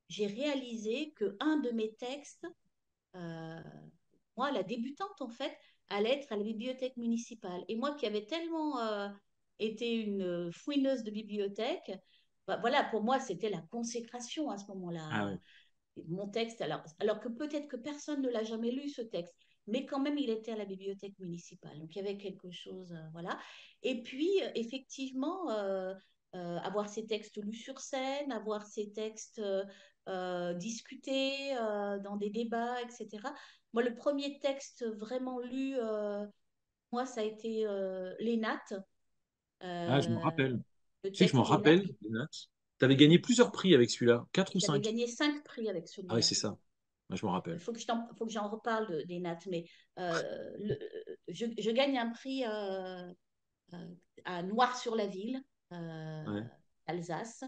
j'ai réalisé que un de mes textes, euh, moi, la débutante en fait, allait être à la bibliothèque municipale. Et moi qui avais tellement été une fouineuse de bibliothèque, bah, voilà, pour moi, c'était la consécration à ce Ah ouais. moment-là. Mon texte, alors que peut-être que personne ne l'a jamais lu, ce texte, mais quand même, il était à la bibliothèque municipale. Donc, il y avait quelque chose, voilà. Et puis, effectivement, avoir ces textes lus sur scène, avoir ces textes discutés dans des débats, etc. Moi, le premier texte vraiment lu, moi, ça a été Les Nattes, Ah, je me euh, rappelle. le Tu sais que je m'en texte des Nattes. rappelle, les Nats. Tu avais gagné plusieurs prix avec celui-là, 4 ou J'avais 5. gagné 5 prix avec Ah oui, celui-là. c'est ça. Moi, je me rappelle. Il faut que j'en reparle des nattes, mais je gagne un prix à Noir-sur-la-Ville, Ouais. Alsace,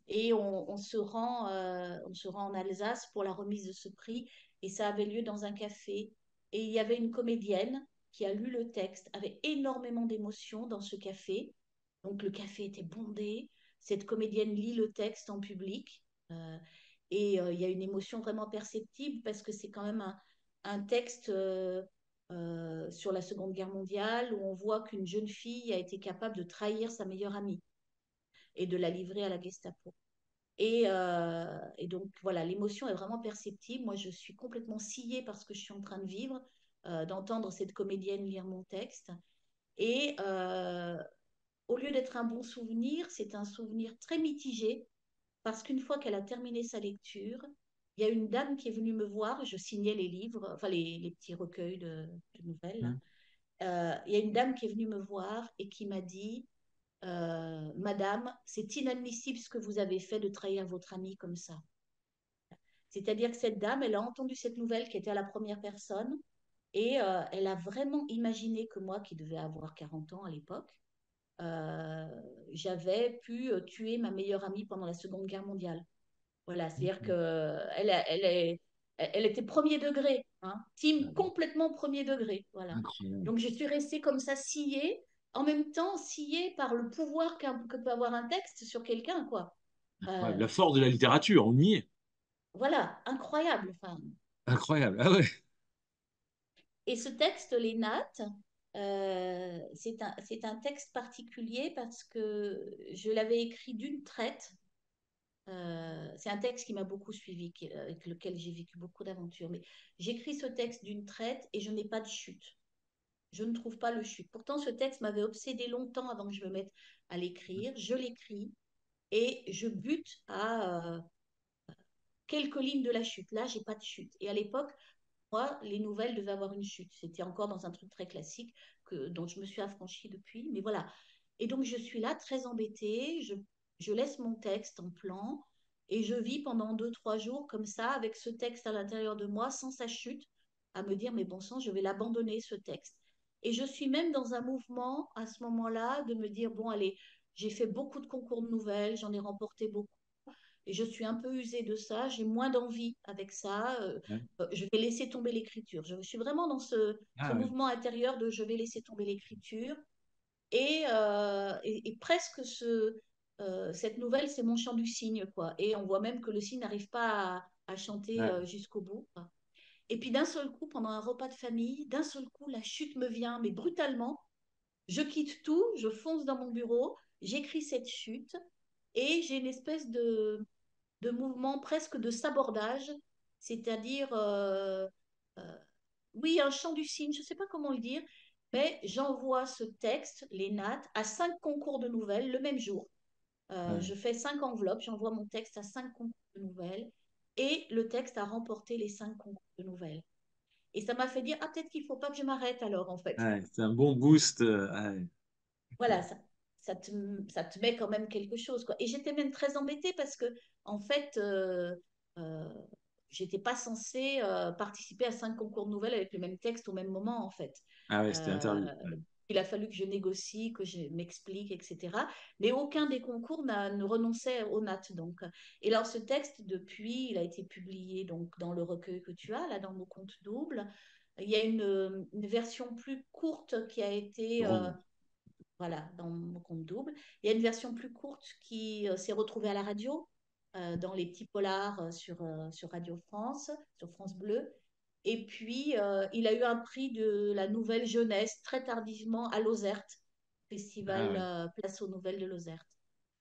et on se rend en Alsace pour la remise de ce prix, et ça avait lieu dans un café, et il y avait une comédienne qui a lu le texte, avec énormément d'émotion dans ce café, donc le café était bondé, cette comédienne lit le texte en public, et il y a une émotion vraiment perceptible parce que c'est quand même un texte sur la Seconde Guerre mondiale où on voit qu'une jeune fille a été capable de trahir sa meilleure amie et de la livrer à la Gestapo. Et donc voilà, l'émotion est vraiment perceptible. Moi, je suis complètement sciée par ce que je suis en train de vivre, d'entendre cette comédienne lire mon texte. Et au lieu d'être un bon souvenir, c'est un souvenir très mitigé parce qu'une fois qu'elle a terminé sa lecture, il y a une dame qui est venue me voir, je signais les livres, enfin les petits recueils de nouvelles. Hmm. Il y a une dame qui est venue me voir et qui m'a dit, Madame, c'est inadmissible ce que vous avez fait de trahir votre amie comme ça. C'est-à-dire que cette dame, elle a entendu cette nouvelle qui était à la première personne et elle a vraiment imaginé que moi, qui devais avoir 40 ans à l'époque, euh, j'avais pu tuer ma meilleure amie pendant la Seconde Guerre mondiale. Voilà, c'est-à-dire elle était premier degré, hein, Ah, team complètement premier degré. Voilà. incroyable. Donc je suis restée comme ça sciée, en même temps sciée par le pouvoir que peut avoir un texte sur quelqu'un, quoi. Incroyable. Euh, La force de la littérature, on y est. voilà, incroyable. Enfin. Incroyable. Ah ouais. Et ce texte, Les Nattes, c'est un texte particulier parce que je l'avais écrit d'une traite. C'est un texte qui m'a beaucoup suivi, avec lequel j'ai vécu beaucoup d'aventures. Mais j'écris ce texte d'une traite et je n'ai pas de chute. Je ne trouve pas le chute. Pourtant, ce texte m'avait obsédé longtemps avant que je me mette à l'écrire. Je l'écris et je bute à quelques lignes de la chute. Là, j'ai pas de chute. Et à l'époque, moi, les nouvelles devaient avoir une chute. C'était encore dans un truc très classique dont je me suis affranchie depuis. Mais voilà. Et donc, je suis là très embêtée. Je laisse mon texte en plan et je vis pendant 2, 3 jours comme ça, avec ce texte à l'intérieur de moi, sans sa chute, à me dire, mais bon sang, je vais l'abandonner, ce texte. Et je suis même dans un mouvement à ce moment-là de me dire, bon, allez, j'ai fait beaucoup de concours de nouvelles, j'en ai remporté beaucoup et je suis un peu usée de ça, j'ai moins d'envie avec ça, Ouais. je vais laisser tomber l'écriture. Je suis vraiment dans ce Ah ouais. mouvement intérieur de je vais laisser tomber l'écriture et presque cette nouvelle, c'est mon chant du cygne, quoi. Et on voit même que le cygne n'arrive pas à chanter Ouais. jusqu'au bout, quoi. Et puis d'un seul coup, pendant un repas de famille, d'un seul coup, la chute me vient, mais brutalement. Je quitte tout, je fonce dans mon bureau, j'écris cette chute et j'ai une espèce de mouvement presque de sabordage, c'est-à-dire, oui, un chant du cygne, je ne sais pas comment le dire, mais j'envoie ce texte, les nattes, à 5 concours de nouvelles le même jour. Ouais. Je fais 5 enveloppes, j'envoie mon texte à 5 concours de nouvelles et le texte a remporté les 5 concours de nouvelles. Et ça m'a fait dire, ah, peut-être qu'il ne faut pas que je m'arrête alors, en fait. Ouais, c'est un bon boost. Ouais. Voilà, ça te met quand même quelque chose, quoi. Et j'étais même très embêtée parce que, en fait, euh, j'étais pas censée participer à 5 concours de nouvelles avec le même texte au même moment, en fait. Ah ouais, c'était Euh, interdit. Ouais. il a fallu que je négocie, que je m'explique, etc. Mais aucun des concours ne renonçait aux nattes, donc. Et alors, ce texte, depuis, il a été publié donc dans le recueil que tu as, là, dans mon compte double. Il y a une version plus courte qui a été Drôle. voilà, dans mon compte double. Il y a une version plus courte qui s'est retrouvée à la radio, dans les petits polars sur Radio France, sur France Bleu. Et puis, il a eu un prix de la nouvelle jeunesse très tardivement à Lozerte, Ah Festival ouais. Place aux Nouvelles de Lozerte.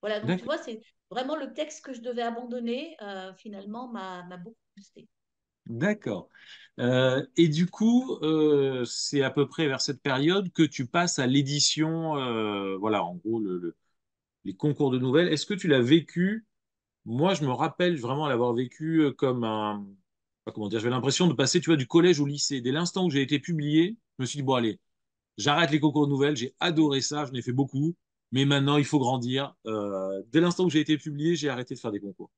Voilà, donc tu D'accord. vois, c'est vraiment le texte que je devais abandonner, finalement, m'a beaucoup boosté. D'accord. Et du coup, c'est à peu près vers cette période que tu passes à l'édition, voilà, en gros, les concours de nouvelles. Est-ce que tu l'as vécu? Moi, je me rappelle vraiment l'avoir vécu comme un, pas comment dire, j'avais l'impression de passer, tu vois, du collège au lycée. Dès l'instant où j'ai été publié, je me suis dit, bon, allez, j'arrête les concours de nouvelles, j'ai adoré ça, je n'ai fait beaucoup, mais maintenant, il faut grandir. Dès l'instant où j'ai été publié, j'ai arrêté de faire des concours.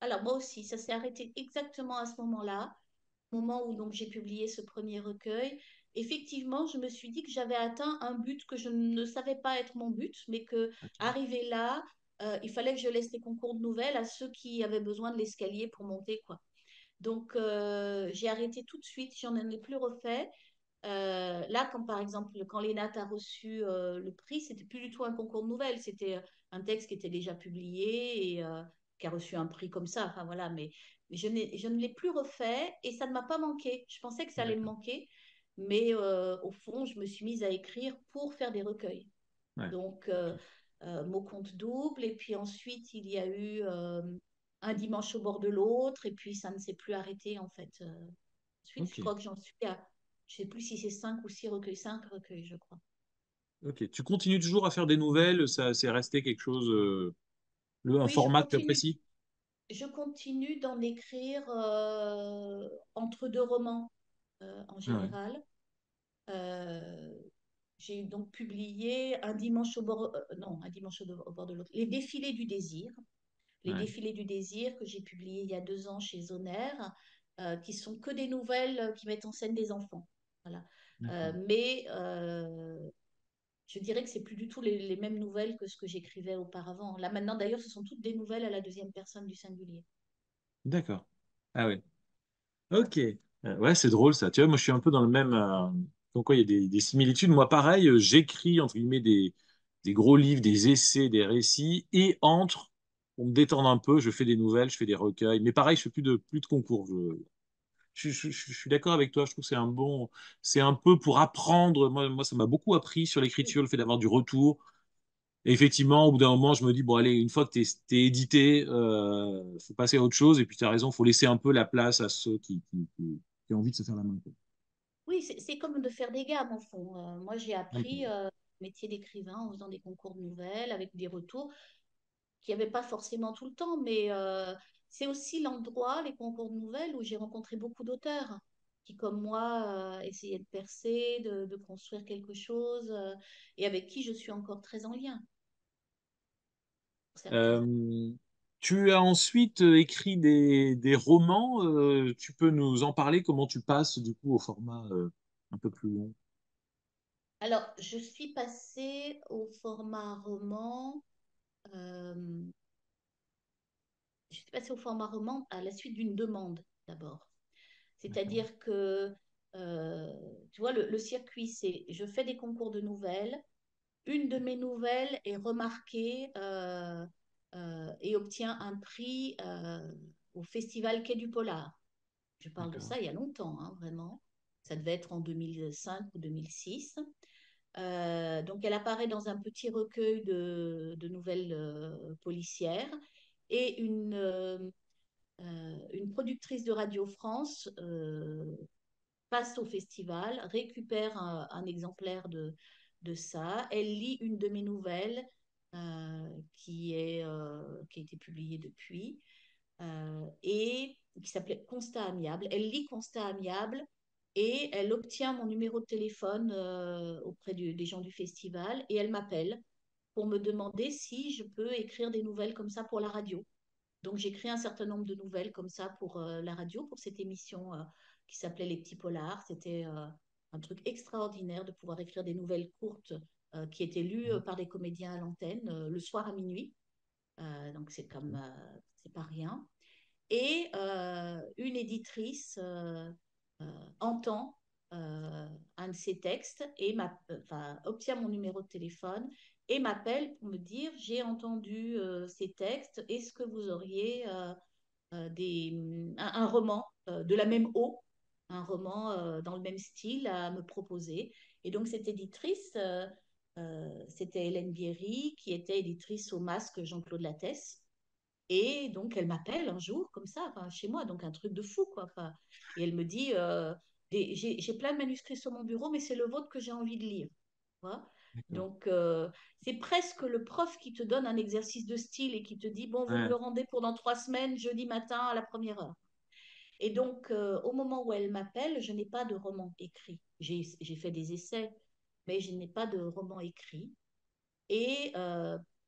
Alors, moi aussi, ça s'est arrêté exactement à ce moment-là, moment où donc j'ai publié ce premier recueil. Effectivement, je me suis dit que j'avais atteint un but que je ne savais pas être mon but, mais que arrivé là, il fallait que je laisse les concours de nouvelles à ceux qui avaient besoin de l'escalier pour monter, quoi. Donc, j'ai arrêté tout de suite, j'en ai plus refait. Là, comme par exemple, quand Lénat a reçu le prix, c'était plus du tout un concours de nouvelles, c'était un texte qui était déjà publié et qui a reçu un prix comme ça. Enfin voilà, mais je ne l'ai plus refait et ça ne m'a pas manqué. Je pensais que ça allait me D'accord. manquer, mais au fond, je me suis mise à écrire pour faire des recueils. Ouais. Donc, Ok. Mot compte double, et puis ensuite, il y a eu Un dimanche au bord de l'autre, et puis ça ne s'est plus arrêté en fait. Ensuite, je Ok. crois que j'en suis à, je sais plus si c'est 5 ou 6 recueils, 5 recueils, je crois. Ok. Tu continues toujours à faire des nouvelles, ça c'est resté quelque chose, un Oui, format que tu apprécies? je continue d'en écrire entre deux romans en Ah ouais. général. Euh, j'ai donc publié Un dimanche au bord, non, Un dimanche au bord de l'autre, Les défilés du désir. Les Ouais. défilés du désir que j'ai publié il y a 2 ans chez Zoner, qui sont que des nouvelles qui mettent en scène des enfants. Voilà. D'accord. Mais je dirais que c'est plus du tout les mêmes nouvelles que ce que j'écrivais auparavant. Là maintenant, d'ailleurs, ce sont toutes des nouvelles à la deuxième personne du singulier. D'accord. Ah ouais. Ok. Ouais, c'est drôle ça. Tu vois, moi je suis un peu dans le même. Comme quoi il y a des similitudes. Moi, pareil, j'écris entre guillemets des gros livres, des essais, des récits, et entre, pour me détendre un peu, je fais des nouvelles, je fais des recueils. Mais pareil, je fais plus de concours. Je suis d'accord avec toi. Je trouve que c'est un bon. C'est un peu pour apprendre. Moi, ça m'a beaucoup appris sur Oui, l'écriture, le fait d'avoir du retour. Et effectivement, au bout d'un moment, je me dis, bon, allez, une fois que t'es édité, faut passer à autre chose. Et puis, tu as raison, faut laisser un peu la place à ceux qui ont envie de se faire la main, quoi. oui, c'est comme de faire des gammes, au fond. Moi, j'ai Un peu. appris le métier d'écrivain en faisant des concours de nouvelles avec des retours qu'il n'y avait pas forcément tout le temps, mais c'est aussi l'endroit, les concours de nouvelles, où j'ai rencontré beaucoup d'auteurs qui, comme moi, essayaient de percer, de construire quelque chose, et avec qui je suis encore très en lien, pour certains. Euh, Tu as ensuite écrit des romans. Tu peux nous en parler, comment tu passes du coup au format un peu plus long? Alors, je suis passée au format roman. euh, je suis passée au format roman à la suite d'une demande d'abord. D'accord. C'est-à-dire que, tu vois, le circuit, c'est je fais des concours de nouvelles. Une de mes nouvelles est remarquée et obtient un prix au Festival Quai du Polar. Je parle de D'accord. ça il y a longtemps, hein, vraiment. Ça devait être en 2005 ou 2006. Donc, elle apparaît dans un petit recueil de nouvelles policières et une productrice de Radio France passe au festival, récupère un exemplaire de ça. Elle lit une de mes nouvelles qui a été publiée depuis et qui s'appelait Constat amiable. Elle lit Constat amiable et elle obtient mon numéro de téléphone auprès des gens du festival et elle m'appelle pour me demander si je peux écrire des nouvelles comme ça pour la radio. Donc j'écris un certain nombre de nouvelles comme ça pour la radio, pour cette émission qui s'appelait Les Petits Polars. C'était un truc extraordinaire de pouvoir écrire des nouvelles courtes qui étaient lues par des comédiens à l'antenne le soir à minuit. Donc c'est pas rien. Et une éditrice entend un de ses textes et enfin, obtient mon numéro de téléphone et m'appelle pour me dire j'ai entendu ces textes, est-ce que vous auriez un roman de la même eau, un roman dans le même style à me proposer. Et donc cette éditrice, c'était Hélène Bierry, qui était éditrice au Masque Jean-Claude Lattès. Et donc, elle m'appelle un jour, comme ça, enfin, chez moi, donc un truc de fou, quoi. Enfin, et elle me dit, j'ai plein de manuscrits sur mon bureau, mais c'est le vôtre que j'ai envie de lire. Tu vois. D'accord. Donc, c'est presque le prof qui te donne un exercice de style et qui te dit, bon, vous me Ouais, le rendez pour dans 3 semaines, jeudi matin à la première heure. Et donc, au moment où elle m'appelle, je n'ai pas de roman écrit. J'ai fait des essais, mais je n'ai pas de roman écrit. Et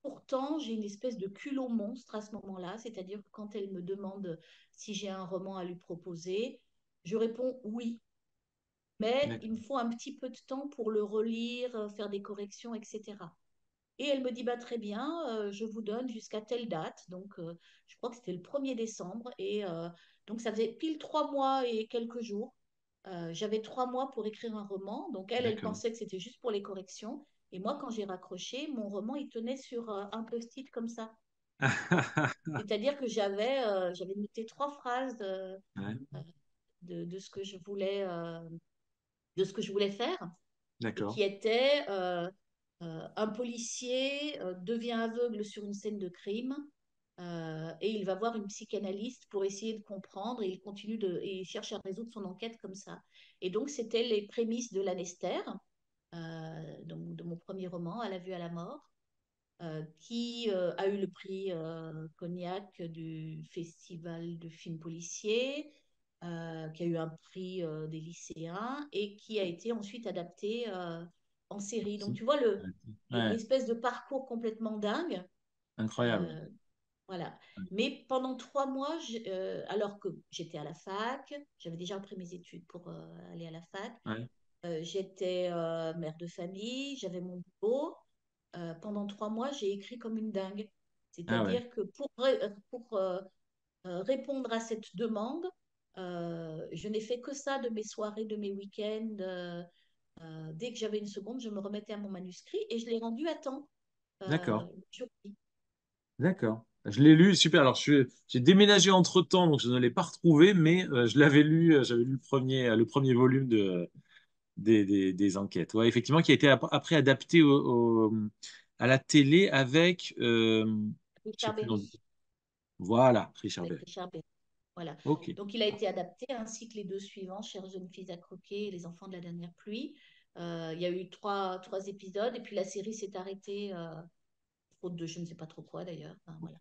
pourtant, j'ai une espèce de culot monstre à ce moment-là, c'est-à-dire que quand elle me demande si j'ai un roman à lui proposer, je réponds oui, mais il me d'accord. faut un petit peu de temps pour le relire, faire des corrections, etc. Et elle me dit, bah, très bien, je vous donne jusqu'à telle date. Donc, je crois que c'était le 1er décembre. Et donc, ça faisait pile 3 mois et quelques jours. J'avais 3 mois pour écrire un roman. Donc, elle D'accord. pensait que c'était juste pour les corrections. Et moi, quand j'ai raccroché, mon roman, il tenait sur un post-it comme ça. C'est-à-dire que j'avais noté 3 phrases Ouais, de ce que je voulais, de ce que je voulais faire et d'accord. qui était un policier devient aveugle sur une scène de crime et il va voir une psychanalyste pour essayer de comprendre et et il cherche à résoudre son enquête comme ça. Et donc c'était les prémices de l'Anester, donc de mon premier roman, À la vue à la mort, qui a eu le prix Cognac du Festival de films policiers, qui a eu un prix des lycéens et qui a été ensuite adapté en série. Donc Si. tu vois Ouais, l'espèce de parcours complètement dingue. incroyable. euh, voilà. Mais pendant 3 mois, alors que j'étais à la fac, j'avais déjà repris mes études pour aller à la fac, Ouais. j'étais mère de famille, j'avais mon boulot. Pendant 3 mois, j'ai écrit comme une dingue. Ah ouais. C'est-à-dire que pour répondre à cette demande, je n'ai fait que ça de mes soirées, de mes week-ends. Dès que j'avais une seconde, je me remettais à mon manuscrit et je l'ai rendu à temps. D'accord. Aujourd'hui. D'accord. Je l'ai lu, super. Alors, j'ai déménagé entre-temps, donc je ne l'ai pas retrouvé, mais je l'avais lu, j'avais lu le premier volume des enquêtes. Ouais, effectivement, qui a été après adapté à la télé avec, je sais Richard plus le nom. Berry, Voilà, Richard avec Berry. Richard Berry. Voilà. Ok. Donc, il a été adapté, ainsi que les deux suivants, Chères jeunes filles à croquer et Les enfants de la dernière pluie. Il y a eu trois épisodes, et puis la série s'est arrêtée, faute de je ne sais pas trop quoi d'ailleurs. Enfin, voilà.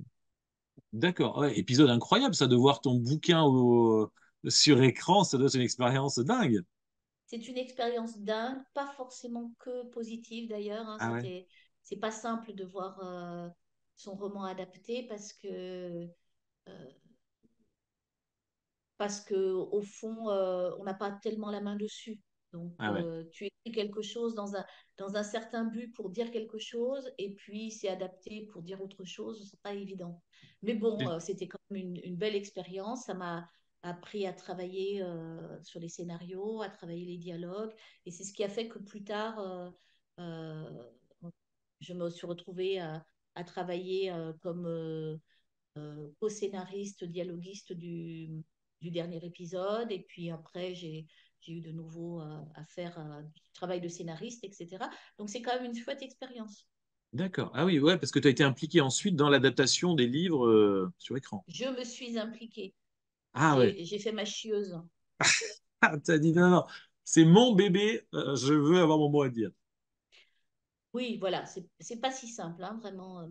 D'accord. Ouais, épisode incroyable, ça, de voir ton bouquin sur écran, ça doit être une expérience dingue. C'est une expérience dingue, pas forcément que positive d'ailleurs. Hein. Ah ouais. C'est pas simple de voir son roman adapté euh, parce que au fond, on n'a pas tellement la main dessus. Donc, Ah ouais. tu écris quelque chose dans un certain but pour dire quelque chose, et puis c'est adapté pour dire autre chose, c'est pas évident. Mais bon, c'était quand même une belle expérience. Ça m'a appris à travailler sur les scénarios, à travailler les dialogues, et c'est ce qui a fait que plus tard, euh, je me suis retrouvée à travailler comme co-scénariste, dialoguiste du dernier épisode. Et puis après, j'ai eu de nouveau à faire du travail de scénariste, etc. Donc c'est quand même une chouette expérience. D'accord. Ah oui, ouais, parce que tu as été impliqué ensuite dans l'adaptation des livres sur écran. Je me suis impliquée. Ah ouais. J'ai fait ma chieuse. Ah, t'as dit non, non, c'est mon bébé, je veux avoir mon mot à dire. Oui, voilà, c'est pas si simple, hein, vraiment,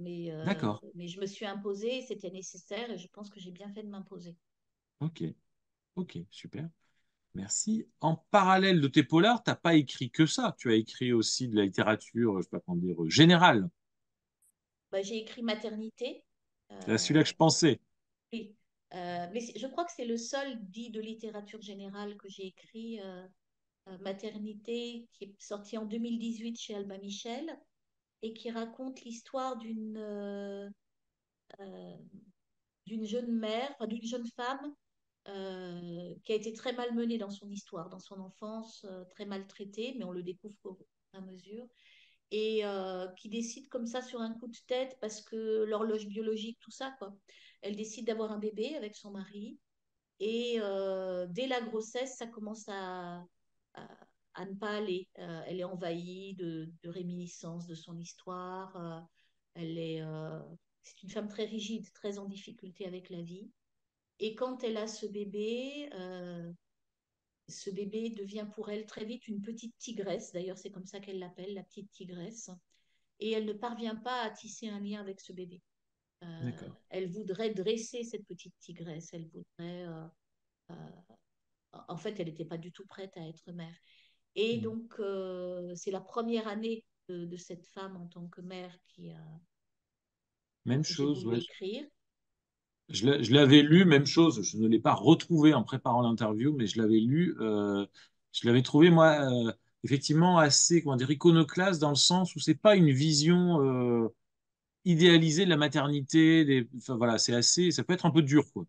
D'accord, mais je me suis imposée, c'était nécessaire et je pense que j'ai bien fait de m'imposer. ok, ok, super. Merci. En parallèle de tes polars, t'as pas écrit que ça. Tu as écrit aussi de la littérature, je sais pas comment dire, générale. Bah, j'ai écrit Maternité. C'est euh, celui-là que je pensais. oui. Mais je crois que c'est le seul dit de littérature générale que j'ai écrit, Maternité, qui est sorti en 2018 chez Albin Michel et qui raconte l'histoire euh, d'une jeune mère, enfin, d'une jeune femme qui a été très malmenée dans son histoire, dans son enfance, très maltraitée, mais on le découvre au fur et à mesure, et qui décide comme ça sur un coup de tête, parce que l'horloge biologique, tout ça, quoi. Elle décide d'avoir un bébé avec son mari, et dès la grossesse, ça commence à, à ne pas aller. Elle est envahie de réminiscences de son histoire. Elle est, c'est une femme très rigide, très en difficulté avec la vie. Et quand elle a ce bébé devient pour elle très vite une petite tigresse. D'ailleurs, c'est comme ça qu'elle l'appelle, la petite tigresse. Et elle ne parvient pas à tisser un lien avec ce bébé. D'accord. Elle voudrait dresser cette petite tigresse. Elle voudrait. Euh, en fait, elle n'était pas du tout prête à être mère. Et Mm. donc, c'est la première année de cette femme en tant que mère Même que j'ai chose, voulu ouais. écrire. Je l'avais lu, même chose. Je ne l'ai pas retrouvé en préparant l'interview, mais je l'avais lu. Je l'avais trouvé, moi, effectivement, assez, comment dire, iconoclaste dans le sens où c'est pas une vision idéalisée de la maternité. Enfin, voilà, c'est assez, ça peut être un peu dur, quoi.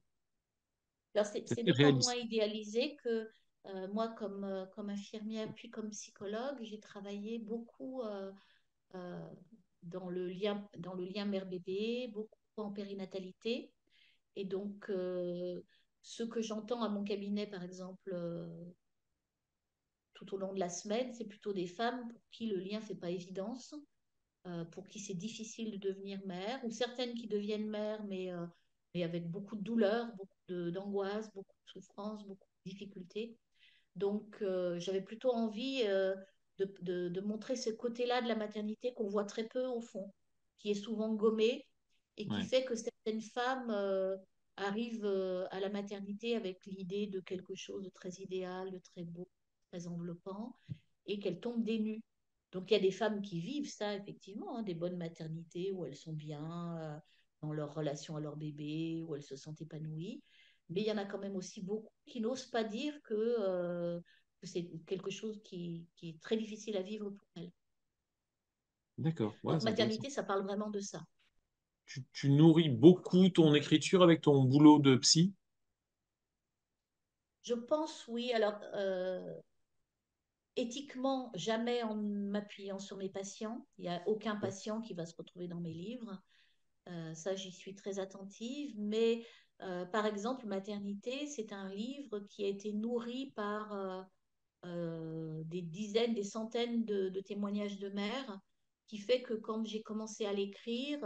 Alors, C'est c'est assez d'autant moins réaliste. idéalisé que moi, comme infirmière puis comme psychologue, j'ai travaillé beaucoup euh, dans le lien mère-bébé, beaucoup en périnatalité. Et donc, ce que j'entends à mon cabinet, par exemple, tout au long de la semaine, c'est plutôt des femmes pour qui le lien ne fait pas évidence, pour qui c'est difficile de devenir mère, ou certaines qui deviennent mères, mais avec beaucoup de douleur, d'angoisse, beaucoup de souffrance, beaucoup de difficultés. Donc, j'avais plutôt envie de montrer ce côté-là de la maternité qu'on voit très peu au fond, qui est souvent gommé et qui Ouais, fait que certaines femmes arrivent à la maternité avec l'idée de quelque chose de très idéal, de très beau, très enveloppant, et qu'elles tombent des nues. Donc, il y a des femmes qui vivent ça, effectivement, hein, des bonnes maternités où elles sont bien dans leur relation à leur bébé, où elles se sentent épanouies. Mais il y en a quand même aussi beaucoup qui n'osent pas dire que c'est quelque chose qui est très difficile à vivre pour elles. d'accord. Ouais, Donc, c'est intéressant. maternité, ça parle vraiment de ça. Tu nourris beaucoup ton écriture avec ton boulot de psy? Je pense, oui. Alors, éthiquement, jamais en m'appuyant sur mes patients. Il n'y a aucun patient qui va se retrouver dans mes livres. Ça, j'y suis très attentive. Mais par exemple, Maternité, c'est un livre qui a été nourri par des dizaines, des centaines de témoignages de mères, qui fait que quand j'ai commencé à l'écrire,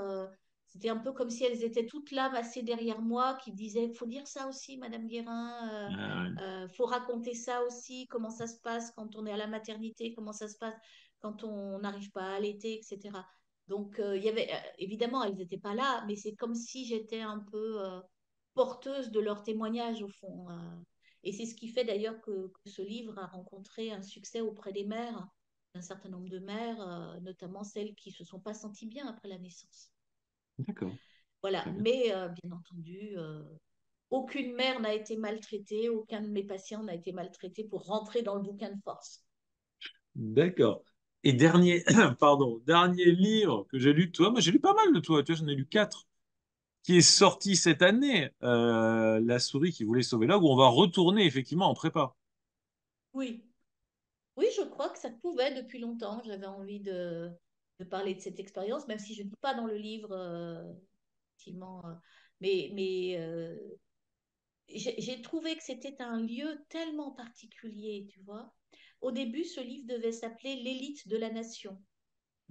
c'était un peu comme si elles étaient toutes là, massées derrière moi, qui disaient, il faut dire ça aussi, Madame Guérin, Ah, ouais. faut raconter ça aussi, comment ça se passe quand on est à la maternité, comment ça se passe quand on n'arrive pas à allaiter, etc. Donc, il y avait, évidemment, elles n'étaient pas là, mais c'est comme si j'étais un peu porteuse de leurs témoignages, au fond. Et c'est ce qui fait d'ailleurs que ce livre a rencontré un succès auprès des mères, d'un certain nombre de mères, notamment celles qui ne se sont pas senties bien après la naissance. D'accord, Voilà, très bien. mais bien entendu, aucune mère n'a été maltraitée, aucun de mes patients n'a été maltraité pour rentrer dans le bouquin de force. D'accord. Et dernier, pardon, dernier livre que j'ai lu de toi, moi j'ai lu pas mal de toi, tu vois, j'en ai lu quatre, qui est sorti cette année, La souris qui voulait sauver l'ogre, où on va retourner effectivement en prépa. Oui, oui, je crois que ça pouvait depuis longtemps. J'avais envie de parler de cette expérience, même si je ne dis pas dans le livre, effectivement, mais j'ai trouvé que c'était un lieu tellement particulier, tu vois. Au début, ce livre devait s'appeler L'élite de la nation.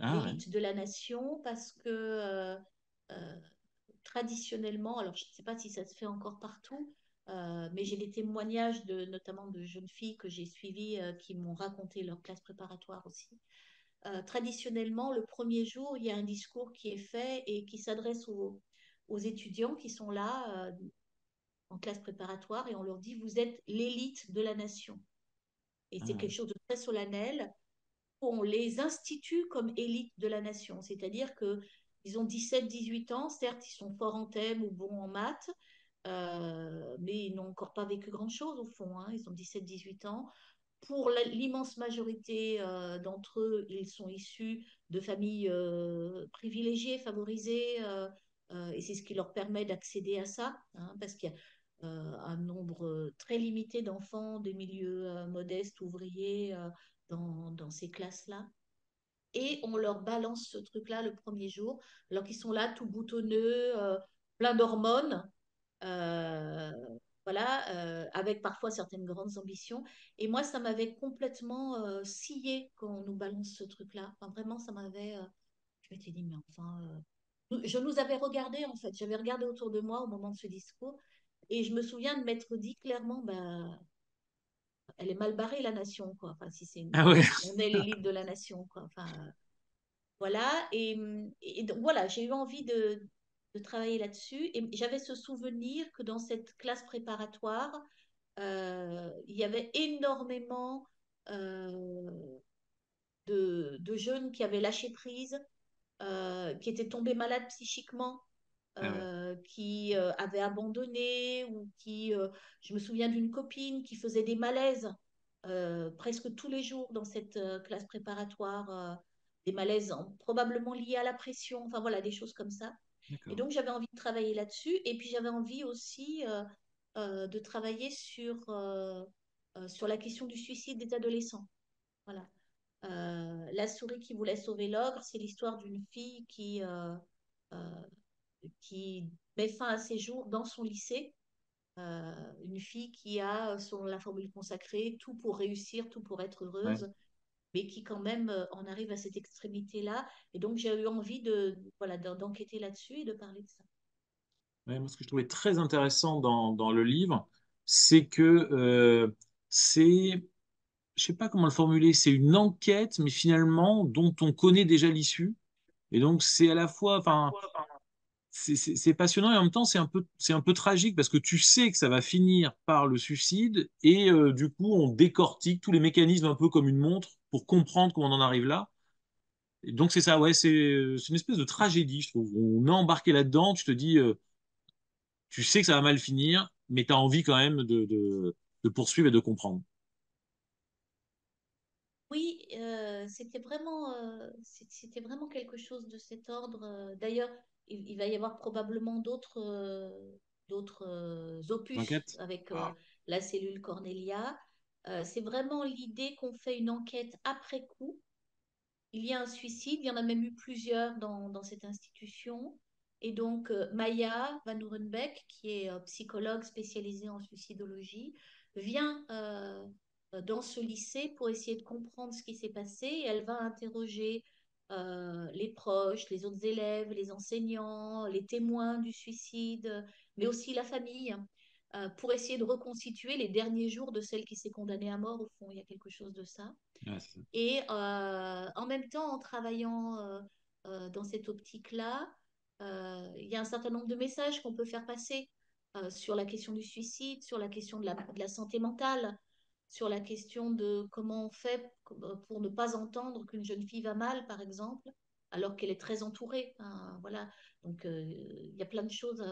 Ah ouais. L'élite de la nation parce que euh, traditionnellement, alors je ne sais pas si ça se fait encore partout, Mais j'ai des témoignages notamment de jeunes filles que j'ai suivies qui m'ont raconté leur classe préparatoire aussi. Traditionnellement, le premier jour, il y a un discours qui est fait et qui s'adresse aux étudiants qui sont là en classe préparatoire et on leur dit, vous êtes l'élite de la nation. Et c'est quelque chose de très solennel. On les institue comme élite de la nation, c'est-à-dire que ils ont 17-18 ans, certes, ils sont forts en thème ou bons en maths, mais ils n'ont encore pas vécu grand-chose au fond, hein. Ils ont 17-18 ans. Pour l'immense majorité d'entre eux, ils sont issus de familles privilégiées, favorisées, et c'est ce qui leur permet d'accéder à ça, hein, parce qu'il y a un nombre très limité d'enfants des milieux modestes, ouvriers, dans ces classes-là. Et on leur balance ce truc-là le premier jour, alors qu'ils sont là tout boutonneux, plein d'hormones, euh, voilà, avec parfois certaines grandes ambitions. Et moi, ça m'avait complètement scié quand on nous balance ce truc-là. Enfin, vraiment, ça m'avait. Je m'étais dit, mais enfin. Je nous avais regardé, en fait. J'avais regardé autour de moi au moment de ce discours. Et je me souviens de m'être dit clairement, bah, elle est mal barrée, la nation, quoi. Enfin, si c'est Ah ouais. on est l'élite de la nation, quoi. Enfin, voilà. Et donc, voilà, j'ai eu envie de travailler là-dessus. Et j'avais ce souvenir que dans cette classe préparatoire, il y avait énormément euh, de jeunes qui avaient lâché prise, qui étaient tombés malades psychiquement, Ah ouais. qui avaient abandonné ou qui, je me souviens d'une copine qui faisait des malaises presque tous les jours dans cette classe préparatoire, des malaises probablement liés à la pression, enfin voilà, des choses comme ça. Et D'accord. donc j'avais envie de travailler là-dessus et puis j'avais envie aussi de travailler sur la question du suicide des adolescents. Voilà. La souris qui voulait sauver l'ogre, c'est l'histoire d'une fille euh, qui met fin à ses jours dans son lycée. Une fille qui a, selon la formule consacrée, tout pour réussir, tout pour être Ouais. heureuse, mais qui quand même en arrive à cette extrémité-là. Et donc j'ai eu envie voilà, d'enquêter là-dessus et de parler de ça. Ouais, moi, ce que je trouvais très intéressant dans le livre, c'est que c'est, je sais pas comment le formuler, c'est une enquête, mais finalement dont on connaît déjà l'issue. Et donc c'est à la fois, enfin, c'est passionnant et en même temps c'est un peu tragique parce que tu sais que ça va finir par le suicide et du coup on décortique tous les mécanismes un peu comme une montre pour comprendre comment on en arrive là. Et donc c'est ça, ouais, c'est une espèce de tragédie, je trouve. On est embarqué là-dedans, tu te dis, tu sais que ça va mal finir, mais tu as envie quand même de poursuivre et de comprendre. Oui, c'était vraiment quelque chose de cet ordre. D'ailleurs, il va y avoir probablement d'autres opus L'enquête? avec Ah, la cellule Cornelia. C'est vraiment l'idée qu'on fait une enquête après coup. Il y a un suicide, il y en a même eu plusieurs dans cette institution. Et donc, Maya Van Urenbeck, qui est psychologue spécialisée en suicidologie, vient dans ce lycée pour essayer de comprendre ce qui s'est passé. Et elle va interroger les proches, les autres élèves, les enseignants, les témoins du suicide, mais aussi la famille, pour essayer de reconstituer les derniers jours de celle qui s'est condamnée à mort. Au fond, il y a quelque chose de ça. ouais, c'est ça. Et en même temps, en travaillant dans cette optique-là, il y a un certain nombre de messages qu'on peut faire passer sur la question du suicide, sur la question de la santé mentale, sur la question de comment on fait pour ne pas entendre qu'une jeune fille va mal, par exemple, alors qu'elle est très entourée. Hein, voilà. Donc, il y a plein de choses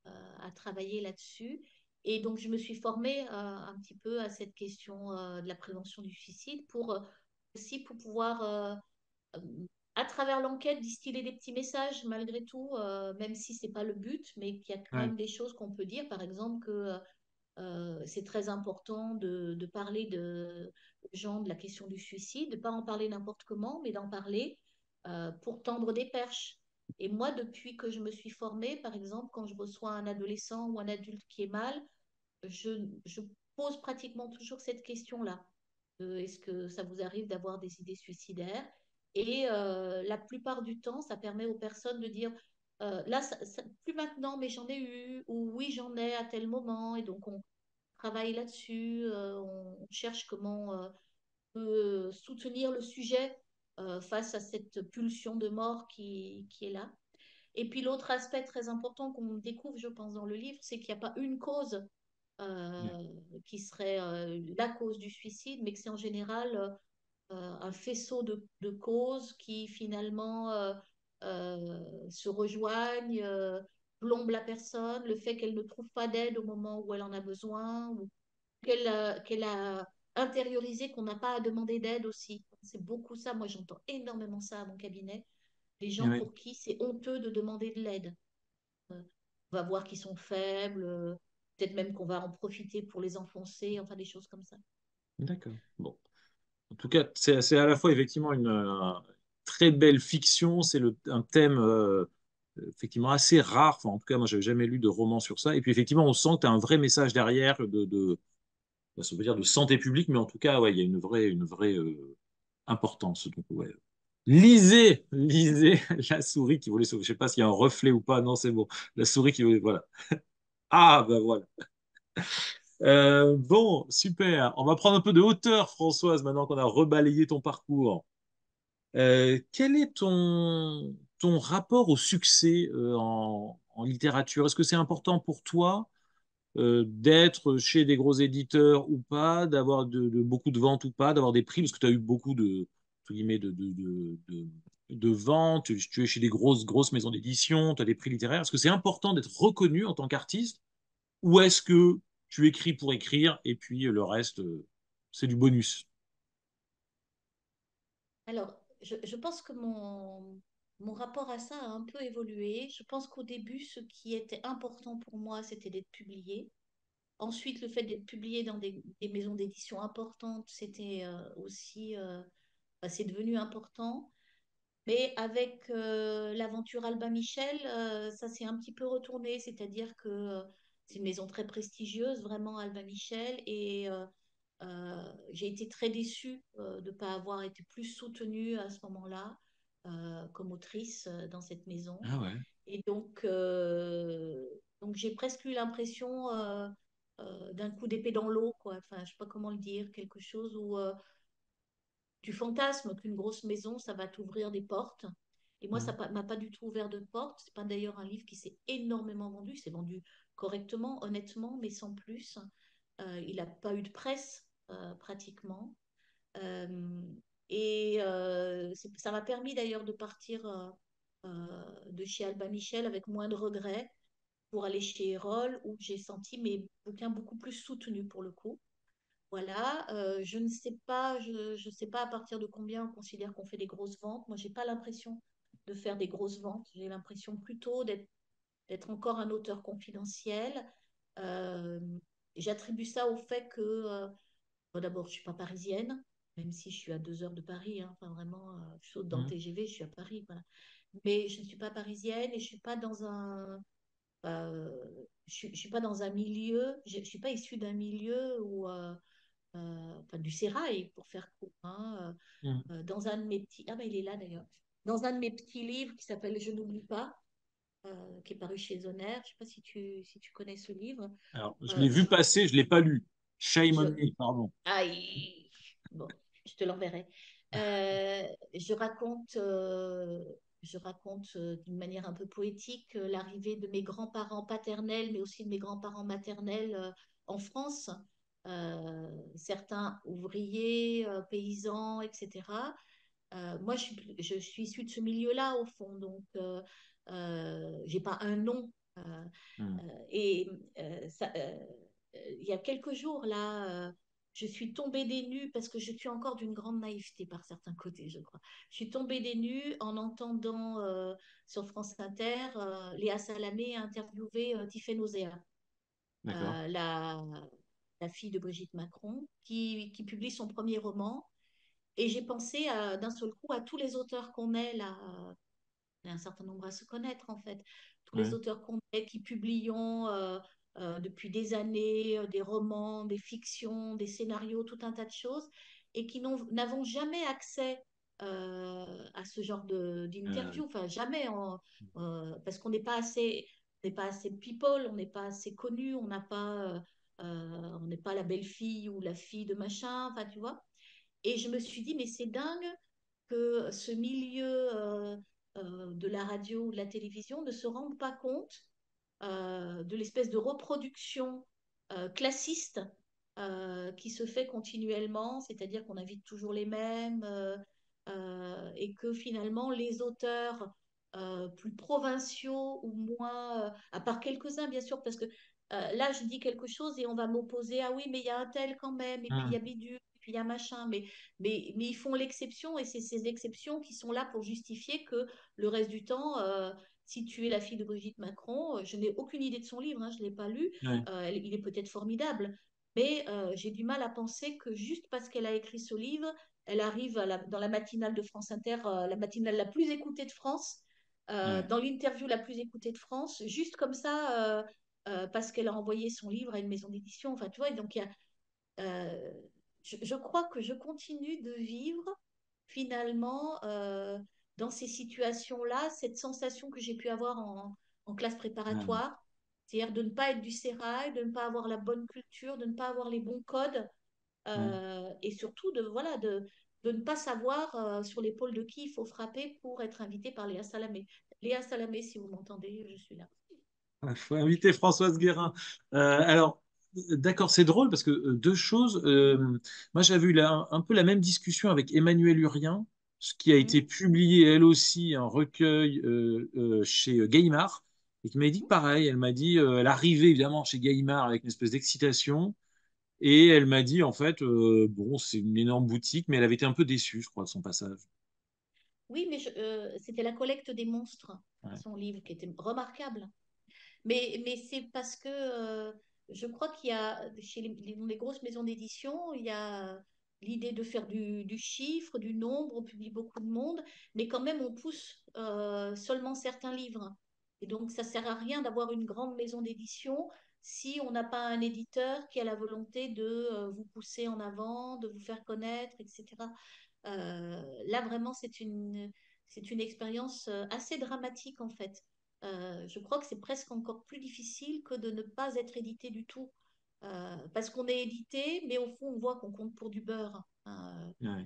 à travailler là-dessus. Et donc, je me suis formée un petit peu à cette question de la prévention du suicide pour aussi pour pouvoir, à travers l'enquête, distiller des petits messages malgré tout, même si c'est pas le but, mais qu'il y a quand Ouais, même des choses qu'on peut dire. Par exemple, que c'est très important de parler aux gens de la question du suicide, de pas en parler n'importe comment, mais d'en parler pour tendre des perches. Et moi, depuis que je me suis formée, par exemple, quand je reçois un adolescent ou un adulte qui est mal, je pose pratiquement toujours cette question-là. Est-ce que ça vous arrive d'avoir des idées suicidaires? Et la plupart du temps, ça permet aux personnes de dire Là, plus maintenant, mais j'en ai eu, ou oui, j'en ai à tel moment, et donc on travaille là-dessus, on cherche comment peut soutenir le sujet face à cette pulsion de mort qui est là. Et puis l'autre aspect très important qu'on découvre, je pense, dans le livre, c'est qu'il n'y a pas une cause Ouais. euh, qui serait la cause du suicide, mais que c'est en général un faisceau de causes qui finalement se rejoignent, plombent la personne, le fait qu'elle ne trouve pas d'aide au moment où elle en a besoin, ou qu'elle a intériorisé qu'on n'a pas à demander d'aide aussi. C'est beaucoup ça, moi j'entends énormément ça à mon cabinet, les gens Ouais. pour qui c'est honteux de demander de l'aide. On va voir qu'ils sont faibles, peut-être même qu'on va en profiter pour les enfoncer, enfin des choses comme ça. D'accord. Bon. En tout cas, c'est à la fois effectivement une très belle fiction, un thème effectivement assez rare. Enfin, en tout cas, moi, j'avais jamais lu de roman sur ça. Et puis effectivement, on sent que tu as un vrai message derrière ça veut dire de santé publique, mais en tout cas, ouais, il y a une vraie importance. Donc, ouais. Lisez la souris qui voulait sauver. Je sais pas s'il y a un reflet ou pas. Non, c'est bon. La souris qui voulait, voilà. Ah, ben voilà. Bon, super. On va prendre un peu de hauteur, Françoise, maintenant qu'on a rebalayé ton parcours. Quel est ton rapport au succès en littérature? Est-ce que c'est important pour toi d'être chez des gros éditeurs ou pas, d'avoir beaucoup de ventes ou pas, d'avoir des prix, parce que tu as eu beaucoup entre guillemets, de ventes, tu es chez des grosses maisons d'édition, tu as des prix littéraires. Est-ce que c'est important d'être reconnu en tant qu'artiste ou est-ce que tu écris pour écrire et puis le reste, c'est du bonus? Alors, je pense que mon rapport à ça a un peu évolué. Je pense qu'au début, ce qui était important pour moi, c'était d'être publié. Ensuite, le fait d'être publié dans des maisons d'édition importantes, c'était aussi, c'est devenu important. Mais avec l'aventure Albin Michel, ça s'est un petit peu retourné, c'est-à-dire que c'est une maison très prestigieuse, vraiment Albin Michel, et j'ai été très déçue de ne pas avoir été plus soutenue à ce moment-là comme autrice dans cette maison. Ah ouais. Et donc j'ai presque eu l'impression d'un coup d'épée dans l'eau, quoi. Enfin, je ne sais pas comment le dire, quelque chose où tu fantasmes qu'une grosse maison, ça va t'ouvrir des portes. Et moi, ça Mhm. m'a pas du tout ouvert de porte. C'est pas d'ailleurs un livre qui s'est énormément vendu. C'est vendu correctement, honnêtement, mais sans plus. Il n'a pas eu de presse pratiquement. Euh, ça m'a permis d'ailleurs de partir de chez Albin Michel avec moins de regrets pour aller chez Erol où j'ai senti mes bouquins beaucoup plus soutenus pour le coup. Voilà, je ne sais pas, je sais pas à partir de combien on considère qu'on fait des grosses ventes. Moi, j'ai pas l'impression de faire des grosses ventes. J'ai l'impression plutôt d'être encore un auteur confidentiel. Euh, J'attribue ça au fait que, bon, d'abord, je suis pas parisienne, même si je suis à 2 heures de Paris. Hein. Enfin, vraiment, je saute dans le Mhm. TGV, je suis à Paris. Voilà. Mais je ne suis pas parisienne et je suis pas dans je suis pas dans un milieu, je suis pas issue d'un milieu où enfin, du sérail pour faire court, hein, Mhm. dans un de mes petits, ah ben il est là d'ailleurs, dans un de mes petits livres qui s'appelle Je n'oublie pas, qui est paru chez Zoner. Je sais pas si tu connais ce livre. Alors, je Euh, l'ai vu passer, je l'ai pas lu. Shame je, on me, pardon. aïe, bon, je te l'enverrai. Euh, je raconte, d'une manière un peu poétique l'arrivée de mes grands-parents paternels, mais aussi de mes grands-parents maternels en France. Certains ouvriers, paysans, etc. Moi, je suis issue de ce milieu-là, au fond, donc j'ai pas un nom. Mhm. Et il y a quelques jours, là, je suis tombée des nues parce que je suis encore d'une grande naïveté par certains côtés, je crois. Je suis tombée des nues en entendant sur France Inter Léa Salamé interviewer Tiffaine Osea, D'accord. euh, la, la fille de Brigitte Macron, qui publie son premier roman. Et j'ai pensé d'un seul coup à tous les auteurs qu'on est là. Il y a un certain nombre à se connaître en fait. Tous les Ouais. auteurs qu'on est qui publions depuis des années des romans, des fictions, des scénarios, tout un tas de choses et qui n'avons jamais accès à ce genre Euh, d'interview. Enfin, jamais, parce qu'on n'est pas assez people, on n'est pas assez connu, on n'est pas la belle-fille ou la fille de machin, enfin, tu vois. Et je me suis dit, mais c'est dingue que ce milieu de la radio ou de la télévision ne se rende pas compte de l'espèce de reproduction classiste qui se fait continuellement, c'est-à-dire qu'on invite toujours les mêmes et que finalement les auteurs plus provinciaux ou moins, à part quelques-uns bien sûr, parce que là je dis quelque chose et on va m'opposer, ah oui mais il y a un tel quand même, et puis il y a bidule, et puis il y a machin, mais ils font l'exception et c'est ces exceptions qui sont là pour justifier que le reste du temps, si tu es la fille de Brigitte Macron, je n'ai aucune idée de son livre, hein, je ne l'ai pas lu, ouais, il est peut-être formidable, mais j'ai du mal à penser que juste parce qu'elle a écrit ce livre, elle arrive dans la matinale de France Inter, la matinale la plus écoutée de France, ouais. dans l'interview la plus écoutée de France, juste comme ça, parce qu'elle a envoyé son livre à une maison d'édition. Enfin, tu vois, donc je crois que je continue de vivre finalement dans ces situations-là, cette sensation que j'ai pu avoir en classe Ouais, préparatoire, c'est-à-dire de ne pas être du sérail, de ne pas avoir la bonne culture, de ne pas avoir les bons codes, ouais. et surtout de ne pas savoir sur l'épaule de qui il faut frapper pour être invité par Léa Salamé. Léa Salamé, si vous m'entendez, je suis là. Il faut inviter Françoise Guérin. Alors, d'accord, c'est drôle parce que deux choses. Moi, j'avais eu un peu la même discussion avec Emmanuel Urien, ce qui a été Mhm. publié, elle aussi, un recueil chez Gallimard, et qui m'a dit que pareil. Elle m'a dit, elle arrivait évidemment chez Gallimard avec une espèce d'excitation, et elle m'a dit, en fait, bon, c'est une énorme boutique, mais elle avait été un peu déçue, je crois, de son passage. Oui, mais c'était La collecte des monstres, Ouais, son livre, qui était remarquable. Mais c'est parce que je crois qu'il y a, chez les grosses maisons d'édition, il y a l'idée de faire du chiffre, du nombre, on publie beaucoup de monde, mais quand même on pousse seulement certains livres. Et donc ça sert à rien d'avoir une grande maison d'édition si on n'a pas un éditeur qui a la volonté de vous pousser en avant, de vous faire connaître, etc. Là, vraiment, c'est une expérience assez dramatique, en fait. Je crois que c'est presque encore plus difficile que de ne pas être édité du tout. Parce qu'on est édité, mais au fond, on voit qu'on compte pour du beurre. ouais.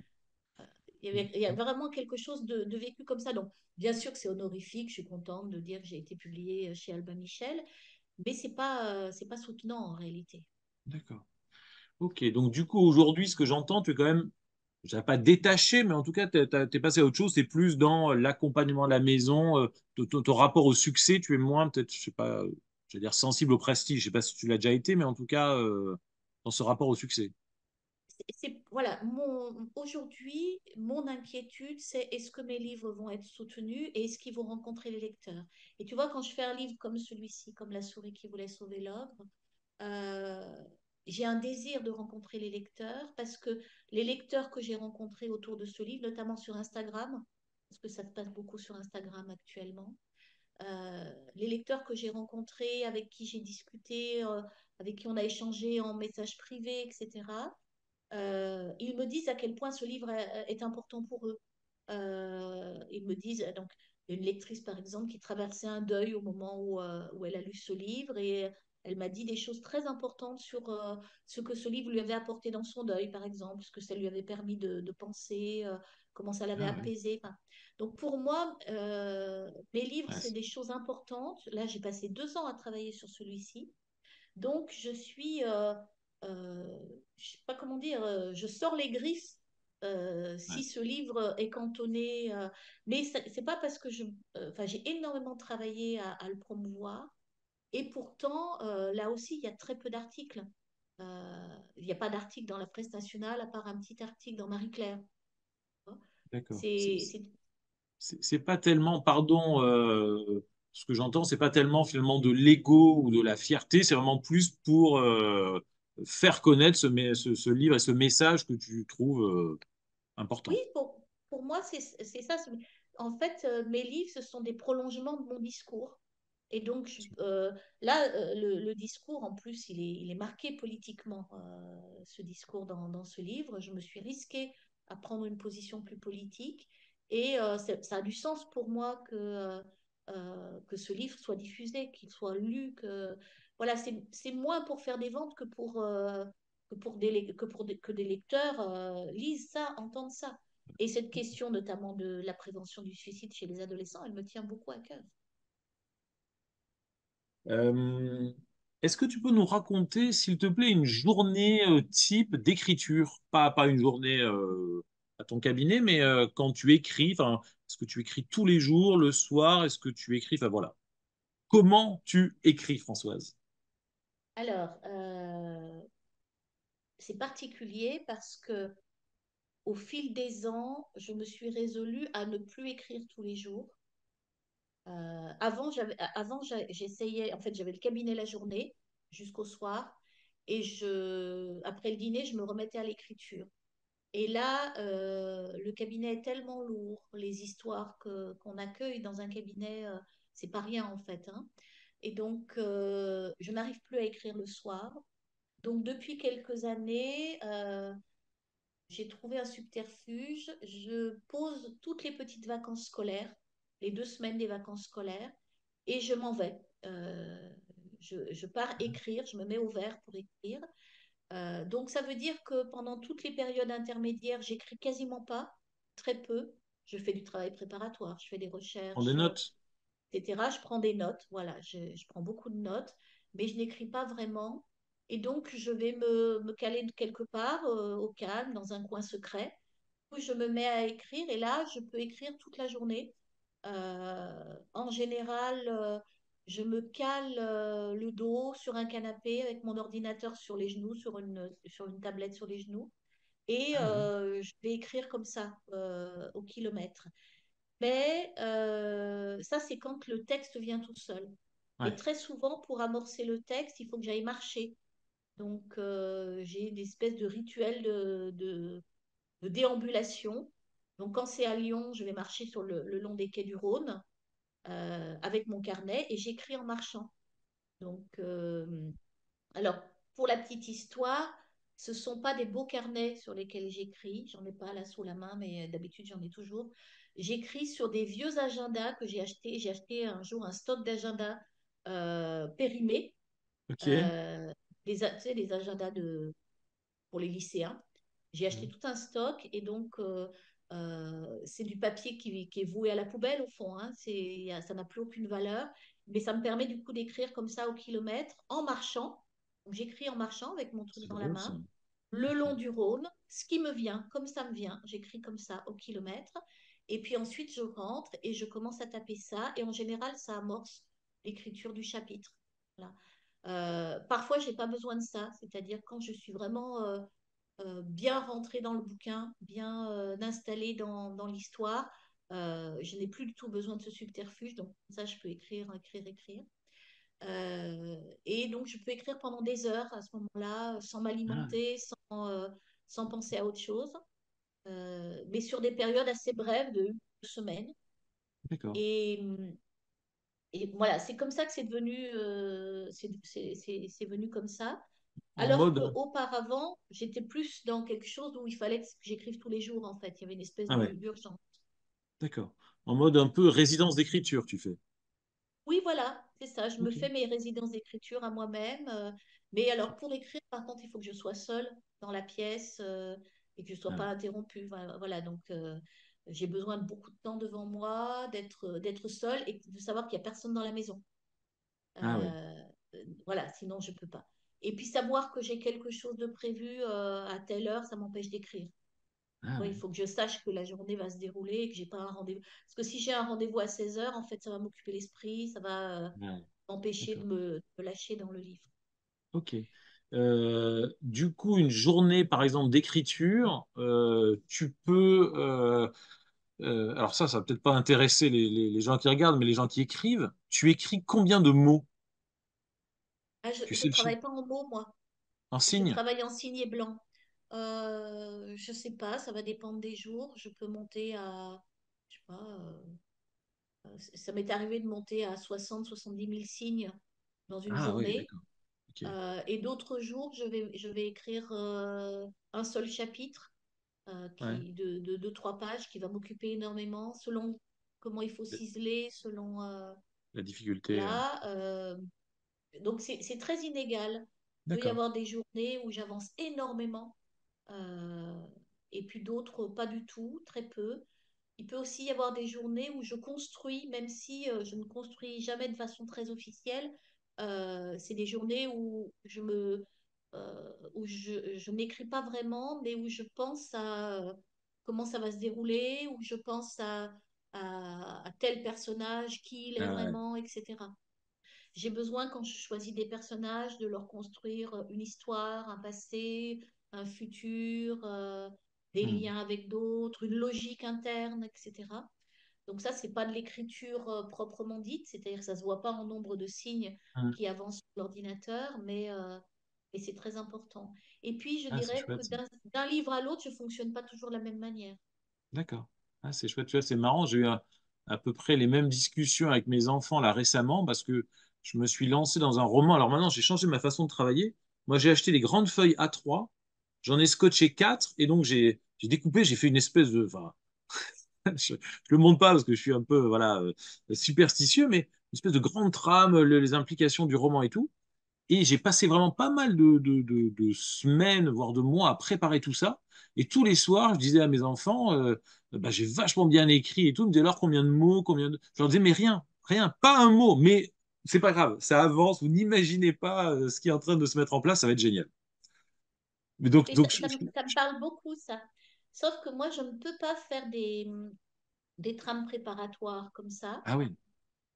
Il y a vraiment quelque chose de vécu comme ça. Donc, bien sûr que c'est honorifique, je suis contente de dire que j'ai été publiée chez Albin Michel, mais c'est pas soutenant en réalité. D'accord. Ok, donc du coup, aujourd'hui, ce que j'entends, tu es quand même, je dirais pas détaché, mais en tout cas, tu es, passé à autre chose, c'est plus dans l'accompagnement de la maison, ton rapport au succès, tu es moins, peut-être, je sais pas, je vais dire sensible au prestige, je sais pas si tu l'as déjà été, mais en tout cas, dans ce rapport au succès. Voilà, aujourd'hui, mon inquiétude, c'est est-ce que mes livres vont être soutenus et est-ce qu'ils vont rencontrer les lecteurs? Et tu vois, quand je fais un livre comme celui-ci, comme La souris qui voulait sauver l'ogre, euh, j'ai un désir de rencontrer les lecteurs parce que les lecteurs que j'ai rencontrés autour de ce livre, notamment sur Instagram, parce que ça se passe beaucoup sur Instagram actuellement, les lecteurs que j'ai rencontrés, avec qui j'ai discuté, avec qui on a échangé en message privé, etc., ils me disent à quel point ce livre est important pour eux. Ils me disent, donc, il y a une lectrice par exemple qui traversait un deuil au moment où elle a lu ce livre et elle m'a dit des choses très importantes sur ce que ce livre lui avait apporté dans son deuil, par exemple, ce que ça lui avait permis de penser, comment ça l'avait Ah ouais. apaisé. Enfin, donc pour moi, mes livres, Ouais, c'est des choses importantes. Là, j'ai passé 2 ans à travailler sur celui-ci. Donc, je sais pas comment dire, je sors les griffes ouais, si ce livre est cantonné. Mais c'est pas parce que enfin, j'ai énormément travaillé à le promouvoir. Et pourtant, là aussi, il y a très peu d'articles. Il n'y a pas d'article dans la presse nationale à part un petit article dans Marie-Claire. d'accord. C'est C'est pas tellement, pardon, ce que j'entends, c'est pas tellement finalement de l'ego ou de la fierté, c'est vraiment plus pour faire connaître ce livre et ce message que tu trouves Oui, important. pour moi, c'est ça. En fait, mes livres, ce sont des prolongements de mon discours. Et donc, là, le discours, en plus, il est marqué politiquement, ce discours dans ce livre. Je me suis risquée à prendre une position plus politique. Et ça a du sens pour moi que ce livre soit diffusé, qu'il soit lu, que voilà, c'est moins pour faire des ventes que des lecteurs lisent ça, entendent ça. Et cette question notamment de la prévention du suicide chez les adolescents, elle me tient beaucoup à cœur. Euh, Est-ce que tu peux nous raconter, s'il te plaît, une journée type d'écriture? Pas une journée à ton cabinet, mais quand tu écris, enfin, est-ce que tu écris tous les jours, le soir? Est-ce que tu écris, enfin voilà. Comment tu écris, Françoise? Alors, c'est particulier parce que au fil des ans, je me suis résolue à ne plus écrire tous les jours. J'essayais, en fait, j'avais le cabinet la journée jusqu'au soir et après le dîner, je me remettais à l'écriture. Et là, le cabinet est tellement lourd, les histoires qu'on accueille dans un cabinet, c'est pas rien en fait, hein. Et donc, je n'arrive plus à écrire le soir. Donc, depuis quelques années, j'ai trouvé un subterfuge. Je pose toutes les petites vacances scolaires, les 2 semaines des vacances scolaires, et je m'en vais. Je pars écrire, je me mets au vert pour écrire. Donc ça veut dire que pendant toutes les périodes intermédiaires, j'écris quasiment pas, très peu. Je fais du travail préparatoire, je fais des Prends des recherches, notes? etc. Je prends des notes, voilà, je prends beaucoup de notes, mais je n'écris pas vraiment. Et donc, je vais me caler de quelque part, au calme, dans un coin secret, où je me mets à écrire. Et là, je peux écrire toute la journée. En général, je me cale le dos sur un canapé avec mon ordinateur sur les genoux, sur une tablette sur les genoux. Et Ah oui. je vais écrire comme ça, au kilomètre. Mais ça, c'est quand le texte vient tout seul. Mais Ouais. très souvent, pour amorcer le texte, il faut que j'aille marcher. Donc, j'ai une espèce de rituel de déambulation. Donc, quand c'est à Lyon, je vais marcher sur le long des quais du Rhône avec mon carnet et j'écris en marchant. Donc, alors, pour la petite histoire, ce ne sont pas des beaux carnets sur lesquels j'écris. J'en ai pas là sous la main, mais d'habitude, j'en ai toujours. J'écris sur des vieux agendas que j'ai achetés. J'ai acheté un jour un stock d'agendas périmés. Ok. Euh, tu sais, les agendas pour les lycéens. J'ai acheté Mhm. tout un stock et donc c'est du papier qui est voué à la poubelle au fond, hein. Ça n'a plus aucune valeur, mais ça me permet du coup d'écrire comme ça au kilomètre en marchant. Donc j'écris en marchant avec mon truc C'est dans la drôle ça. main, le Ok. long du Rhône, ce qui me vient, comme ça me vient, j'écris comme ça au kilomètre. Et puis ensuite je rentre et je commence à taper ça et en général ça amorce l'écriture du chapitre. Voilà. Parfois, j'ai pas besoin de ça, c'est-à-dire quand je suis vraiment bien rentrée dans le bouquin, bien installée dans l'histoire. Je n'ai plus du tout besoin de ce subterfuge, donc ça, je peux écrire, écrire, écrire. Et donc, je peux écrire pendant des heures à ce moment-là, sans Ah, m'alimenter, sans penser à autre chose, mais sur des périodes assez brèves de 1 semaine. d'accord. Et, et voilà, c'est comme ça que c'est devenu, c'est venu comme ça. En Alors mode. qu'auparavant, j'étais plus dans quelque chose où il fallait que j'écrive tous les jours, en fait. Il y avait une espèce Ah ouais, d'urgence. d'accord. En mode un peu résidence d'écriture, tu fais. Oui, voilà, c'est ça. Je me Ok. fais mes résidences d'écriture à moi-même. Mais alors, pour écrire, par contre, il faut que je sois seule dans la pièce et que je ne sois Ah pas ouais. interrompue. Voilà, donc j'ai besoin de beaucoup de temps devant moi, d'être seule et de savoir qu'il n'y a personne dans la maison. Ah ouais. Euh, voilà, sinon, je ne peux pas. Et puis, savoir que j'ai quelque chose de prévu à telle heure, ça m'empêche d'écrire. Ah Ouais, il ouais. faut que je sache que la journée va se dérouler et que j'ai pas un rendez-vous. Parce que si j'ai un rendez-vous à 16 heures, en fait, ça va m'occuper l'esprit, ça va Ah ouais. m'empêcher de D'accord. de me lâcher dans le livre. Ok. Du coup, une journée, par exemple, d'écriture, tu peux. Alors ça va peut-être pas intéresser les gens qui regardent, mais les gens qui écrivent. Tu écris combien de mots? Ah, Tu je sais le chiffre? travaille pas en mots, moi. En Je signe? travaille en signé blanc. Je sais pas, ça va dépendre des jours. Je peux monter à, je sais pas, ça m'est arrivé de monter à 60 000 70 000 signes dans une Ah oui, journée. d'accord. Ok. Et d'autres jours, je vais écrire un seul chapitre. Ouais. de 3 pages qui va m'occuper énormément selon comment il faut ciseler, selon La difficulté. voilà. Donc c'est très inégal. Il peut y D'accord. avoir des journées où j'avance énormément euh, et puis d'autres pas du tout, très peu. Il peut aussi y avoir des journées où je construis, même si je ne construis jamais de façon très officielle. C'est des journées où je n'écris pas vraiment, mais où je pense à comment ça va se dérouler, où je pense à tel personnage, qui il est Ah ouais. vraiment, etc. J'ai besoin, quand je choisis des personnages, de leur construire une histoire, un passé, un futur, des Hmm. liens avec d'autres, une logique interne, etc. Donc ça, c'est pas de l'écriture proprement dite, c'est-à-dire que ça se voit pas en nombre de signes Hmm. qui avancent sur l'ordinateur, mais c'est très important. Et puis, je Ah, c'est dirais que chouette ça. d'un livre à l'autre, je fonctionne pas toujours de la même manière. D'accord. Ah, c'est chouette. Tu vois, c'est marrant. J'ai eu à peu près les mêmes discussions avec mes enfants là récemment parce que je me suis lancé dans un roman. Alors maintenant, j'ai changé ma façon de travailler. Moi, j'ai acheté des grandes feuilles A3. J'en ai scotché 4 et donc j'ai découpé. J'ai fait une espèce de. Enfin, je le montre pas parce que je suis un peu voilà superstitieux, mais une espèce de grande trame, les implications du roman et tout. Et j'ai passé vraiment pas mal de semaines, voire de mois à préparer tout ça. Et tous les soirs, je disais à mes enfants, bah, j'ai vachement bien écrit et tout. Ils me disaient alors combien de mots, combien de... Je leur disais, mais rien, rien, pas un mot. Mais c'est pas grave, ça avance. Vous n'imaginez pas ce qui est en train de se mettre en place, ça va être génial. Mais donc, Et donc ça me parle beaucoup, ça. Sauf que moi, je ne peux pas faire des trames préparatoires comme ça. ah oui,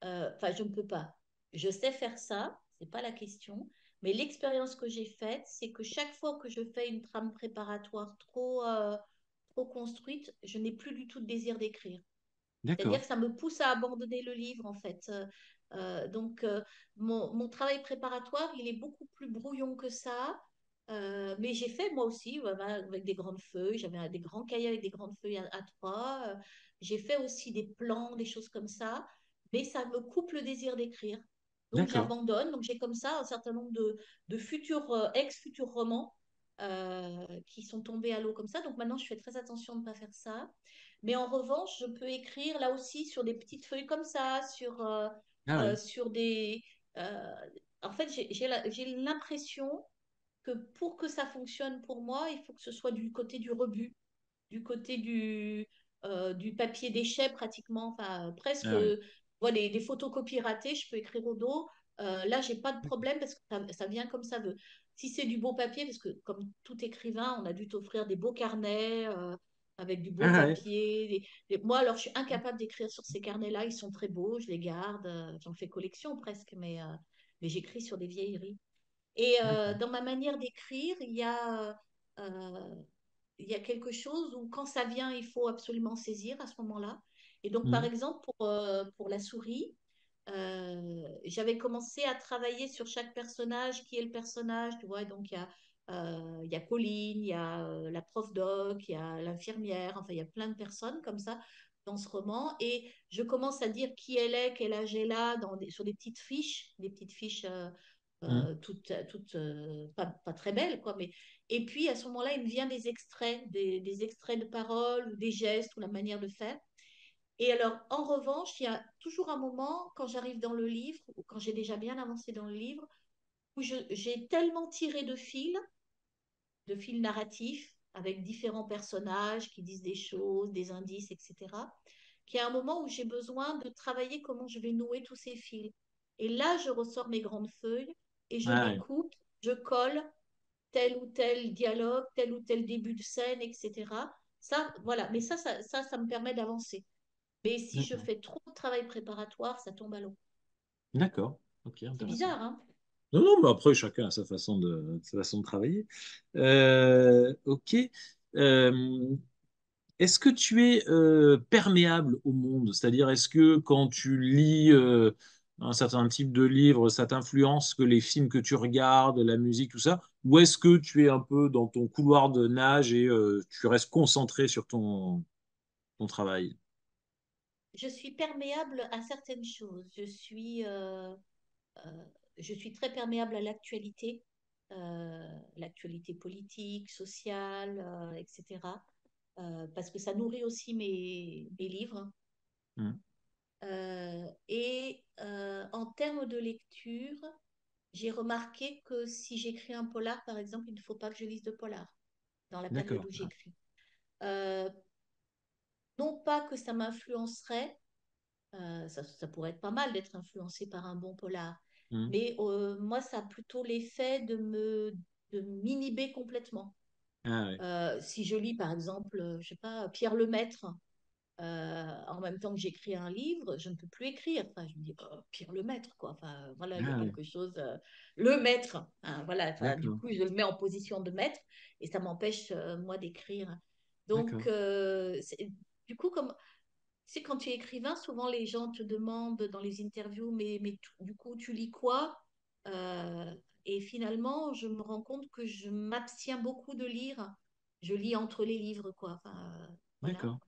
Enfin, je ne peux pas. Je sais faire ça, c'est pas la question. Mais l'expérience que j'ai faite, c'est que chaque fois que je fais une trame préparatoire trop construite, je n'ai plus du tout de désir d'écrire. C'est-à-dire d'accord, que ça me pousse à abandonner le livre, en fait. Donc, mon travail préparatoire, il est beaucoup plus brouillon que ça. Mais j'ai fait moi aussi, voilà, avec des grandes feuilles. J'avais des grands cahiers avec des grandes feuilles à trois. J'ai fait aussi des plans, des choses comme ça. Mais ça me coupe le désir d'écrire. Donc, d'accord. j'abandonne. Donc, j'ai comme ça un certain nombre de futurs, ex-futurs romans qui sont tombés à l'eau comme ça. Donc, maintenant, je fais très attention de ne pas faire ça. Mais en revanche, je peux écrire là aussi sur des petites feuilles comme ça, Ah ouais, sur des... euh, en fait, j'ai l'impression que pour que ça fonctionne pour moi, il faut que ce soit du côté du rebut, du côté du papier déchet pratiquement, enfin presque, ah ouais. voilà, des photocopies ratées, je peux écrire au dos. Là, j'ai pas de problème parce que ça vient comme ça veut. Si c'est du beau papier, parce que comme tout écrivain, on a dû t'offrir des beaux carnets avec du beau Ah ouais. papier. Moi, alors, je suis incapable d'écrire sur ces carnets-là. Ils sont très beaux, je les garde. J'en fais collection presque, mais j'écris sur des vieilleries. Et D'accord. dans ma manière d'écrire, euh, il y a quelque chose où quand ça vient, il faut absolument saisir à ce moment-là. Et donc, par Mhm. exemple, pour la souris, j'avais commencé à travailler sur chaque personnage, qui est le personnage, tu vois. Donc, il y a Pauline, il y a la prof doc, il y a l'infirmière, enfin, il y a plein de personnes comme ça dans ce roman. Et je commence à dire qui elle est, quel âge elle a, sur des petites fiches Mhm. pas très belles, quoi. Et puis, à ce moment-là, il me vient des extraits, des extraits de paroles ou des gestes ou la manière de faire. Et alors, en revanche, il y a toujours un moment, quand j'arrive dans le livre, ou quand j'ai déjà bien avancé dans le livre, où j'ai tellement tiré de fils narratifs, avec différents personnages qui disent des choses, des indices, etc., qu'il y a un moment où j'ai besoin de travailler comment je vais nouer tous ces fils. Et là, je ressors mes grandes feuilles et je Ah ouais. découpe, je colle tel ou tel dialogue, tel ou tel début de scène, etc. Ça, voilà. Mais ça me permet d'avancer. Mais si je D'accord. fais trop de travail préparatoire, ça tombe à l'eau. D'accord. Ok, C'est intéressant. bizarre, hein? Non, non, mais après, chacun a sa façon de travailler. Ok. Euh, Est-ce que tu es perméable au monde? C'est-à-dire, est-ce que quand tu lis un certain type de livre, ça t'influence que les films que tu regardes, la musique, tout ça? Ou est-ce que tu es un peu dans ton couloir de nage et tu restes concentré sur ton travail? Je suis perméable à certaines choses. Euh, je suis très perméable à l'actualité politique, sociale, etc. parce que ça nourrit aussi mes livres. Mm. En termes de lecture, j'ai remarqué que si j'écris un polar, par exemple, il ne faut pas que je lise de polar dans la période D'accord. où Ah. j'écris. Euh, non pas que ça m'influencerait, ça pourrait être pas mal d'être influencé par un bon polar, Mm. mais moi, ça a plutôt l'effet de m'inhiber complètement. Ah ouais. Si je lis, par exemple, je sais pas, Pierre Lemaître, en même temps que j'écris un livre, je ne peux plus écrire. Enfin, je me dis, oh, Pierre le maître, quoi. Enfin, voilà, il y a Ah ouais. quelque chose. Le maître, hein, voilà. Enfin, du D'accord. coup, je le mets en position de maître et ça m'empêche, moi, d'écrire. Donc, D'accord. du coup, comme c'est quand tu es écrivain, souvent les gens te demandent dans les interviews, du coup, tu lis quoi? Euh, et finalement, je me rends compte que je m'abstiens beaucoup de lire. Je lis entre les livres, quoi. Enfin, voilà. D'accord.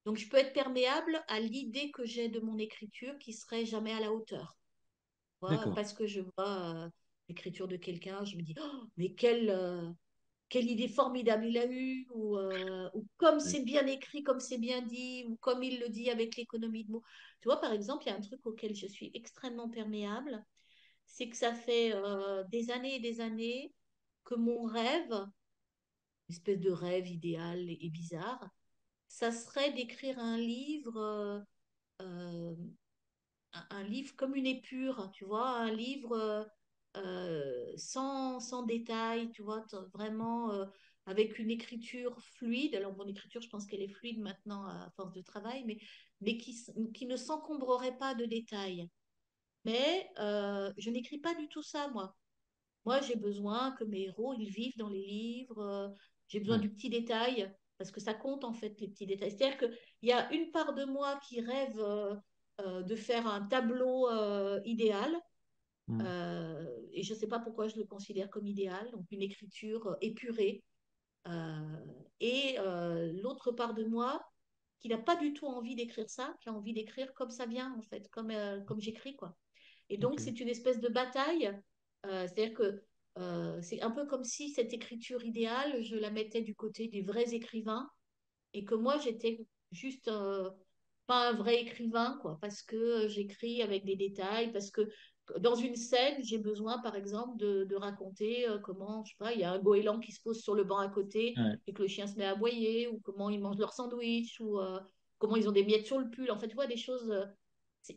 Donc, je peux être perméable à l'idée que j'ai de mon écriture qui serait jamais à la hauteur. Tu vois, D'accord. parce que je vois l'écriture de quelqu'un, je me dis, oh, mais quelle idée formidable il a eue, ou comme Ouais. c'est bien écrit, comme c'est bien dit, ou comme il le dit avec l'économie de mots. Tu vois, par exemple, il y a un truc auquel je suis extrêmement perméable, c'est que ça fait des années et des années que mon rêve, une espèce de rêve idéal et bizarre, ça serait d'écrire un livre. Euh, un livre comme une épure, tu vois, un livre sans détail, tu vois, vraiment avec une écriture fluide. Alors, mon écriture, je pense qu'elle est fluide maintenant à force de travail, mais qui ne s'encombrerait pas de détails. Mais je n'écris pas du tout ça, moi. Moi, j'ai besoin que mes héros, ils vivent dans les livres. J'ai besoin Ouais. du petit détail, parce que ça compte, en fait, les petits détails. C'est-à-dire qu'il y a une part de moi qui rêve de faire un tableau idéal. Mm. Et je ne sais pas pourquoi je le considère comme idéal. Donc, une écriture épurée. Et l'autre part de moi qui n'a pas du tout envie d'écrire ça, qui a envie d'écrire comme ça vient, en fait, comme j'écris, quoi. Et Ok. donc, c'est une espèce de bataille. C'est-à-dire que c'est un peu comme si cette écriture idéale, je la mettais du côté des vrais écrivains et que moi, j'étais juste pas un vrai écrivain, quoi, parce que j'écris avec des détails, parce que dans une scène, j'ai besoin, par exemple, de raconter comment, je sais pas, il y a un goéland qui se pose sur le banc à côté Ouais. et que le chien se met à aboyer, ou comment ils mangent leur sandwich, ou comment ils ont des miettes sur le pull. En fait, tu vois, des choses.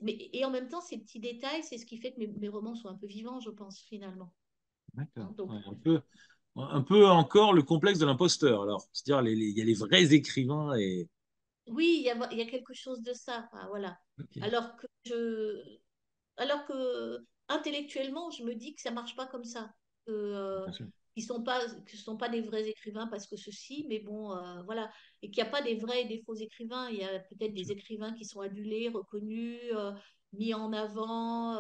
Et en même temps, ces petits détails, c'est ce qui fait que mes romans sont un peu vivants, je pense, finalement. Hein, D'accord. donc, Ouais, un peu encore le complexe de l'imposteur, alors. C'est-à-dire, il y a les vrais écrivains et. oui, il y a quelque chose de ça. Enfin, voilà. Ok. Alors que alors que intellectuellement, je me dis que ça marche pas comme ça. Que, Bien sûr. que ce sont pas des vrais écrivains parce que ceci, mais bon, voilà. Et qu'il n'y a pas des vrais et des faux écrivains. Il y a peut-être Bien des sûr. écrivains qui sont adulés, reconnus, mis en avant,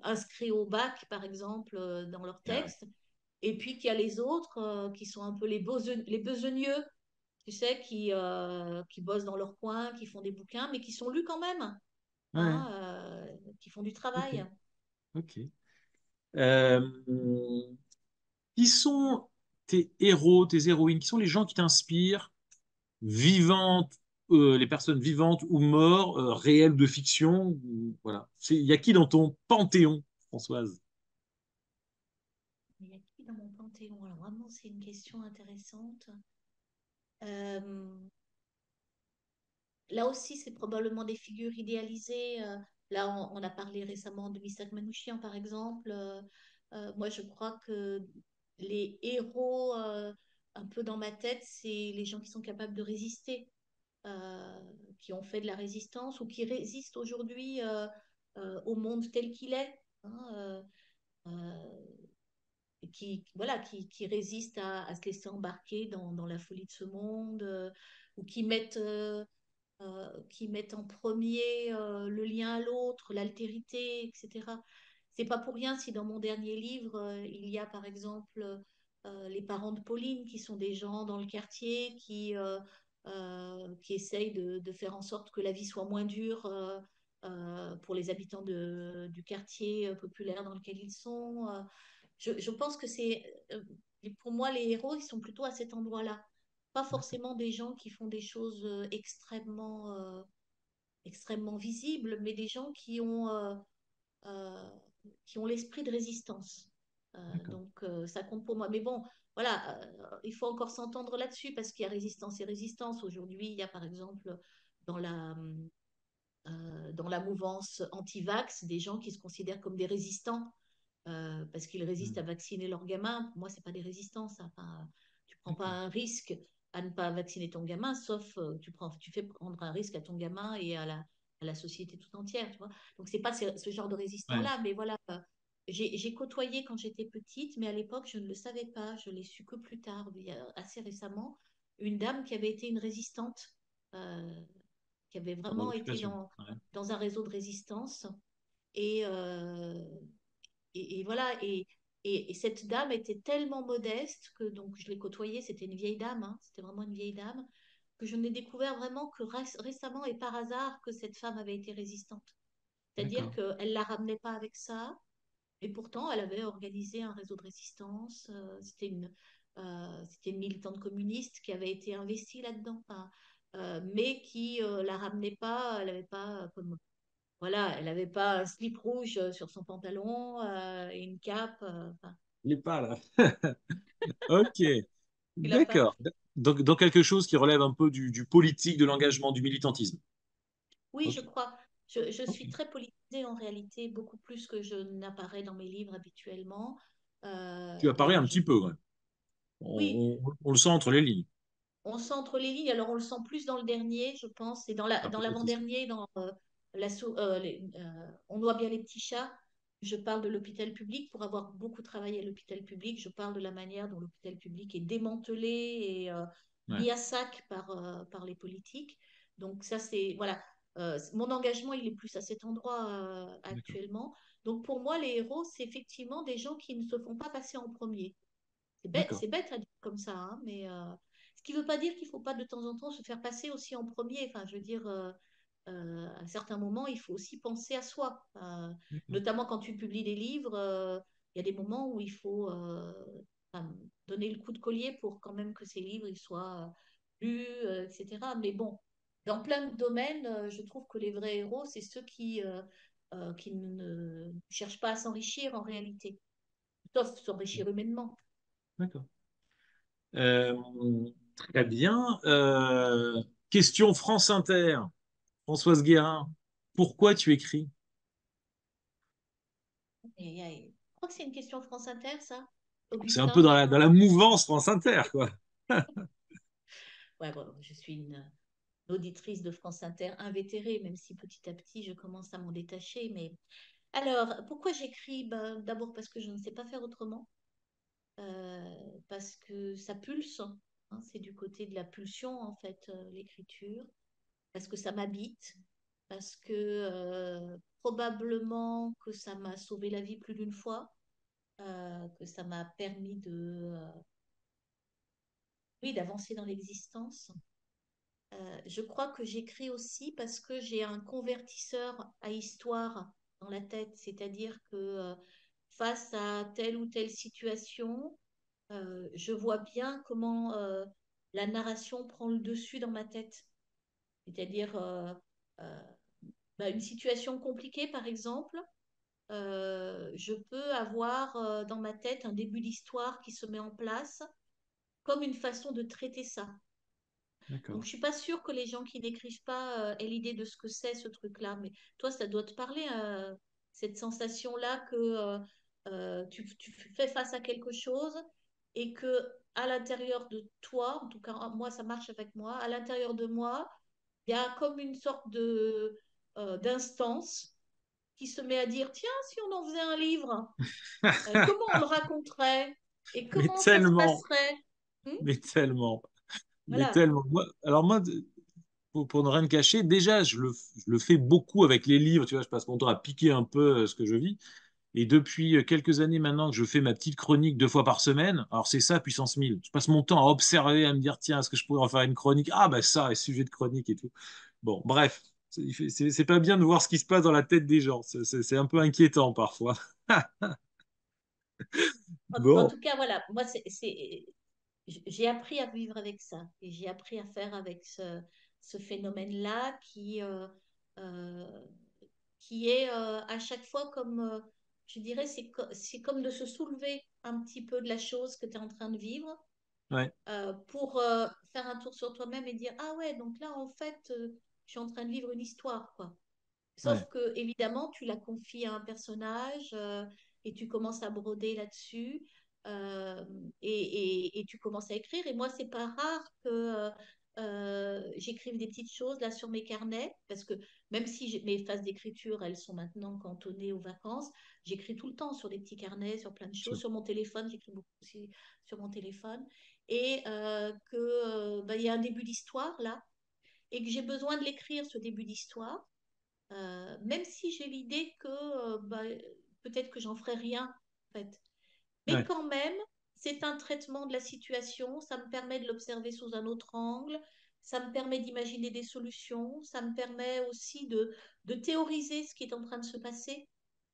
inscrits au bac, par exemple, dans leurs Ah ouais. textes. Et puis qu'il y a les autres qui sont un peu les besogneux, tu sais, qui bossent dans leur coin, qui font des bouquins, mais qui sont lus quand même, Ouais. hein, qui font du Ok. travail. Ok. Euh, qui sont tes héros, tes héroïnes? Qui sont les gens qui t'inspirent, vivantes, les personnes vivantes ou mortes, réelles de fiction? Voilà. Il y a qui dans ton panthéon, Françoise? Il y a qui dans mon panthéon? Alors vraiment, c'est une question intéressante. Euh, Là aussi, c'est probablement des figures idéalisées. Là, on a parlé récemment de Misak Manouchian, par exemple. Moi, je crois que les héros, un peu dans ma tête, c'est les gens qui sont capables de résister, euh, qui ont fait de la résistance ou qui résistent aujourd'hui au monde tel qu'il est. Hein, voilà, qui résistent à se laisser embarquer dans la folie de ce monde, ou qui mettent en premier le lien à l'autre, l'altérité, etc. C'est pas pour rien si dans mon dernier livre, il y a par exemple les parents de Pauline, qui sont des gens dans le quartier qui essayent de faire en sorte que la vie soit moins dure pour les habitants du quartier populaire dans lequel ils sont. Je pense que pour moi, les héros, ils sont plutôt à cet endroit-là. pas D'accord. forcément des gens qui font des choses extrêmement visibles, mais des gens euh, qui ont l'esprit de résistance. D'accord. Donc, ça compte pour moi. Mais bon, voilà, il faut encore s'entendre là-dessus parce qu'il y a résistance et résistance. Aujourd'hui, il y a par exemple dans dans la mouvance anti-vax des gens qui se considèrent comme des résistants parce qu'ils résistent Hmm. à vacciner leurs gamins. Pour moi, c'est pas des résistants, ça. Enfin, tu prends pas D'accord. un risque à ne pas vacciner ton gamin, sauf tu fais prendre un risque à ton gamin et à la société tout entière, tu vois. Donc, c'est pas ce genre de Ouais. résistant-là, mais voilà. J'ai côtoyé quand j'étais petite, mais à l'époque, je ne le savais pas. Je l'ai su que plus tard, assez récemment, une dame qui avait été une résistante, euh, qui avait Pendant vraiment été l'occupation. Ouais. dans un réseau de résistance. Et, euh, et voilà, et cette dame était tellement modeste que donc je l'ai côtoyée, c'était une vieille dame, hein, c'était vraiment une vieille dame, que je n'ai découvert vraiment que récemment et par hasard que cette femme avait été résistante. C'est-à-dire D'accord. qu'elle ne la ramenait pas avec ça, et pourtant elle avait organisé un réseau de résistance, c'était une militante communiste qui avait été investie là-dedans, enfin, mais qui la ramenait pas, elle n'avait pas comme voilà, elle n'avait pas un slip rouge sur son pantalon et une cape. Enfin, Il n'est pas là. Ok. il a pas. D'accord. Donc quelque chose qui relève un peu du politique, de l'engagement, du militantisme. Oui, je Ok. crois. Je Ok. suis très politisée en réalité, beaucoup plus que je n'apparais dans mes livres habituellement. Tu apparais un petit peu, ouais. Oui, On le sent entre les lignes. on sent entre les lignes. Alors, on le sent plus dans le dernier, je pense, et Ah, dans peut-être aussi. l'avant-dernier, dans On voit bien les petits chats. Je parle de l'hôpital public. Pour avoir beaucoup travaillé à l'hôpital public, je parle de la manière dont l'hôpital public est démantelé et Ouais. mis à sac par les politiques. Donc, ça, c'est. Voilà. Mon engagement, il est plus à cet endroit D'accord. actuellement. Donc, pour moi, les héros, c'est effectivement des gens qui ne se font pas passer en premier. D'accord. C'est bête à dire comme ça, hein, mais ce qui ne veut pas dire qu'il ne faut pas de temps en temps se faire passer aussi en premier. Enfin, je veux dire, à certains moments, il faut aussi penser à soi. D'accord. Notamment quand tu publies des livres, il y a des moments où il faut enfin, donner le coup de collier pour quand même que ces livres ils soient lus, etc. Mais bon, dans plein de domaines, je trouve que les vrais héros, c'est ceux qui ne cherchent pas à s'enrichir en réalité, sauf s'enrichir humainement. D'accord. Euh, Très bien. Question France Inter. Françoise Guérin. Pourquoi tu écris? Je crois que c'est une question France Inter, ça. C'est un peu Augustin, je dans crois. la mouvance France Inter, quoi. Ouais, bon, je suis une auditrice de France Inter invétérée, même si petit à petit je commence à m'en détacher. Mais alors, pourquoi j'écris? Ben, d'abord parce que je ne sais pas faire autrement, parce que ça pulse, hein, c'est du côté de la pulsion en fait, l'écriture, parce que ça m'habite, parce que probablement que ça m'a sauvé la vie plus d'une fois, que ça m'a permis oui, d'avancer dans l'existence. Je crois que j'écris aussi parce que j'ai un convertisseur à histoire dans la tête, c'est-à-dire que face à telle ou telle situation, je vois bien comment la narration prend le dessus dans ma tête. C'est-à-dire euh, une situation compliquée, par exemple, je peux avoir dans ma tête un début d'histoire qui se met en place comme une façon de traiter ça. Donc, D'accord. je suis pas sûre que les gens qui n'écrivent pas aient l'idée de ce que c'est ce truc-là. Mais toi, ça doit te parler, cette sensation-là que tu fais face à quelque chose et que à l'intérieur de toi, en tout cas, moi, ça marche avec moi, à l'intérieur de moi, il y a comme une sorte d'instance qui se met à dire, tiens, si on en faisait un livre, comment on le raconterait et Mais comment ça se tellement, passerait? Hmm. mais tellement, mais Voilà. tellement. Alors moi, pour ne rien te cacher, déjà, je le fais beaucoup avec les livres. Tu vois, je passe mon temps à piquer un peu ce que je vis. Et depuis quelques années maintenant que je fais ma petite chronique 2 fois par semaine, alors c'est ça, puissance 1000. Je passe mon temps à observer, à me dire, tiens, est-ce que je pourrais en faire une chronique? Ah, bah ça, et sujet de chronique et tout. Bon, bref, c'est pas bien de voir ce qui se passe dans la tête des gens. C'est un peu inquiétant parfois. En Bon, tout cas, voilà, moi, j'ai appris à vivre avec ça et j'ai appris à faire avec ce phénomène-là euh, qui est à chaque fois comme, je dirais, c'est comme de se soulever un petit peu de la chose que tu es en train de vivre Ouais, pour faire un tour sur toi-même et dire, ah ouais, donc là, en fait, je suis en train de vivre une histoire, quoi. ouais, Sauf que, évidemment, tu la confies à un personnage et tu commences à broder là-dessus euh, et tu commences à écrire. Et moi, c'est pas rare que j'écrive des petites choses là sur mes carnets parce que même si mes phases d'écriture, elles sont maintenant cantonnées aux vacances, j'écris tout le temps sur des petits carnets, sur plein de choses. sûr. Sur mon téléphone, j'écris beaucoup aussi sur mon téléphone. Et bah, il y a un début d'histoire là et que j'ai besoin de l'écrire, ce début d'histoire même si j'ai l'idée que bah, peut-être que j'en ferai rien, en fait. Mais Ouais, quand même, c'est un traitement de la situation, ça me permet de l'observer sous un autre angle, ça me permet d'imaginer des solutions, ça me permet aussi de théoriser ce qui est en train de se passer,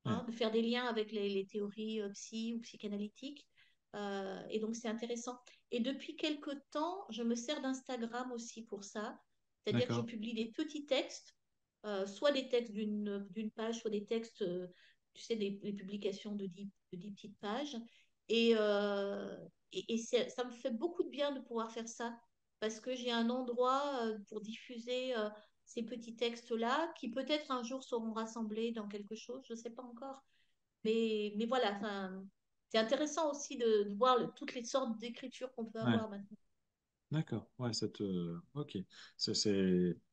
ouais, hein, de faire des liens avec les théories psy ou psychanalytiques. Et donc, c'est intéressant. Et depuis quelque temps, je me sers d'Instagram aussi pour ça. C'est-à-dire que je d'accord. publie des petits textes, soit des textes d'une page, soit des textes, tu sais, des publications de 10 petites pages. Et, ça me fait beaucoup de bien de pouvoir faire ça, parce que j'ai un endroit pour diffuser ces petits textes-là, qui peut-être un jour seront rassemblés dans quelque chose, je ne sais pas encore. Mais voilà, enfin, c'est intéressant aussi de voir toutes les sortes d'écritures qu'on peut Ouais, avoir maintenant. d'accord. Ouais, ok.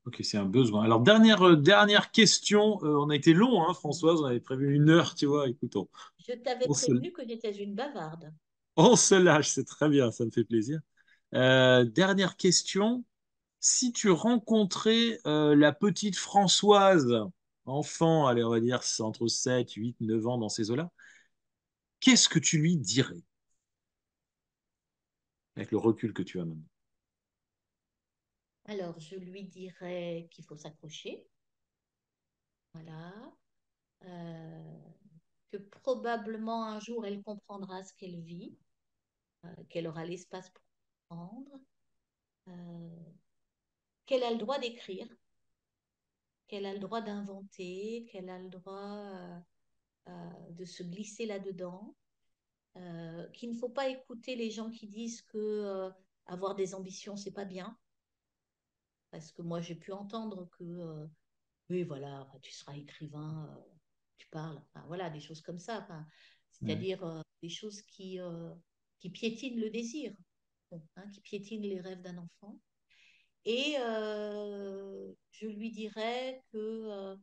Ok, c'est un besoin. Alors, dernière question. On a été long, hein, Françoise. On avait prévu 1 heure, tu vois. Écoute, Je t'avais on se, prévenu que j'étais une bavarde. on se lâche. C'est très bien. Ça me fait plaisir. Dernière question. Si tu rencontrais la petite Françoise, enfant, allez, on va dire c'est entre 7, 8, 9 ans dans ces eaux-là, qu'est-ce que tu lui dirais avec le recul que tu as maintenant? Alors, je lui dirais qu'il faut s'accrocher, voilà, euh, que probablement un jour elle comprendra ce qu'elle vit, qu'elle aura l'espace pour comprendre, euh, qu'elle a le droit d'écrire, qu'elle a le droit d'inventer, qu'elle a le droit de se glisser là-dedans, qu'il ne faut pas écouter les gens qui disent que avoir des ambitions, c'est pas bien, parce que moi j'ai pu entendre que oui, voilà, enfin, tu seras écrivain, tu parles, enfin, voilà, des choses comme ça, enfin, Ouais, c'est-à-dire des choses qui piétinent le désir, bon, hein, qui piétinent les rêves d'un enfant. Et je lui dirais que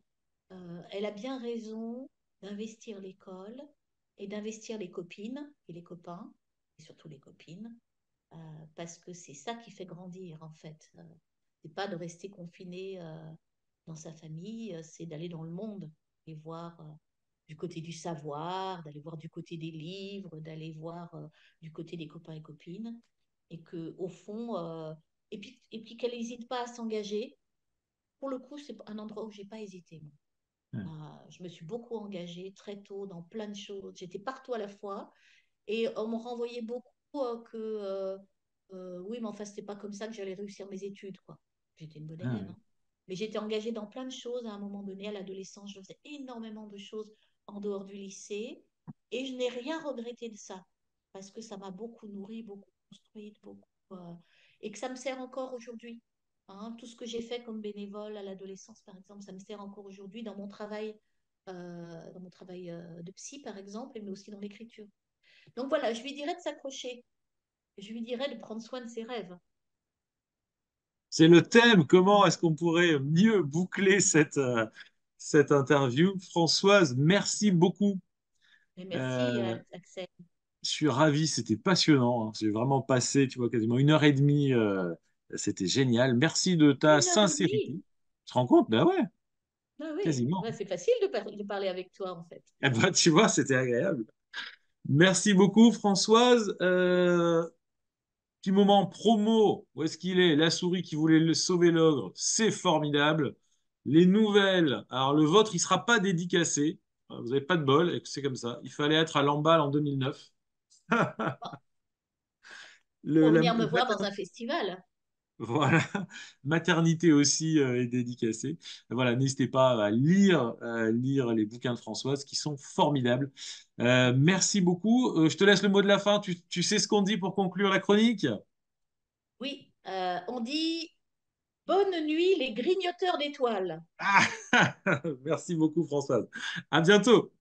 elle a bien raison d'investir l'école et d'investir les copines et les copains, et surtout les copines, euh, parce que c'est ça qui fait grandir en fait. C'est pas de rester confiné dans sa famille, c'est d'aller dans le monde et voir du côté du savoir, d'aller voir du côté des livres, d'aller voir du côté des copains et copines, et que au fond, et puis qu'elle n'hésite pas à s'engager. Pour le coup, c'est un endroit où j'ai pas hésité. Moi. ouais, Je me suis beaucoup engagée très tôt dans plein de choses. J'étais partout à la fois. Et on me renvoyait beaucoup oui, mais enfin, c'était pas comme ça que j'allais réussir mes études, quoi. J'étais une bonne ah élève, ouais, hein. Mais j'étais engagée dans plein de choses à un moment donné, à l'adolescence. Je faisais énormément de choses en dehors du lycée. Et je n'ai rien regretté de ça. Parce que ça m'a beaucoup nourrie, beaucoup construite, et que ça me sert encore aujourd'hui. Hein. Tout ce que j'ai fait comme bénévole à l'adolescence, par exemple, ça me sert encore aujourd'hui dans mon travail de psy, par exemple, mais aussi dans l'écriture. Donc voilà, je lui dirais de s'accrocher. Je lui dirais de prendre soin de ses rêves. c'est le thème. Comment est-ce qu'on pourrait mieux boucler cette interview? Françoise, merci beaucoup. Mais merci, Euh, Axel. je suis ravi, c'était passionnant, hein. J'ai vraiment passé, tu vois, quasiment 1 heure et demie. C'était génial. Merci de ta 1 heure et demie. sincérité. Tu te rends compte? Ben ouais, Ah oui, quasiment. ouais, c'est facile de parler avec toi, en fait. Eh ben, tu vois, c'était agréable. Merci beaucoup, Françoise. Petit moment promo. Où est-ce qu'il est? La souris qui voulait le sauver l'ogre. C'est formidable. Les nouvelles. Alors, le vôtre, il sera pas dédicacé. Vous n'avez pas de bol. Et c'est comme ça. Il fallait être à l'emballe en 2009. Pour La venir me voir dans un festival. voilà, maternité aussi est dédicacée. Voilà, n'hésitez pas à lire les bouquins de Françoise qui sont formidables. Merci beaucoup. Je te laisse le mot de la fin. Tu sais ce qu'on dit pour conclure la chronique? Oui, on dit bonne nuit les grignoteurs d'étoiles. Ah, merci beaucoup, Françoise. À bientôt.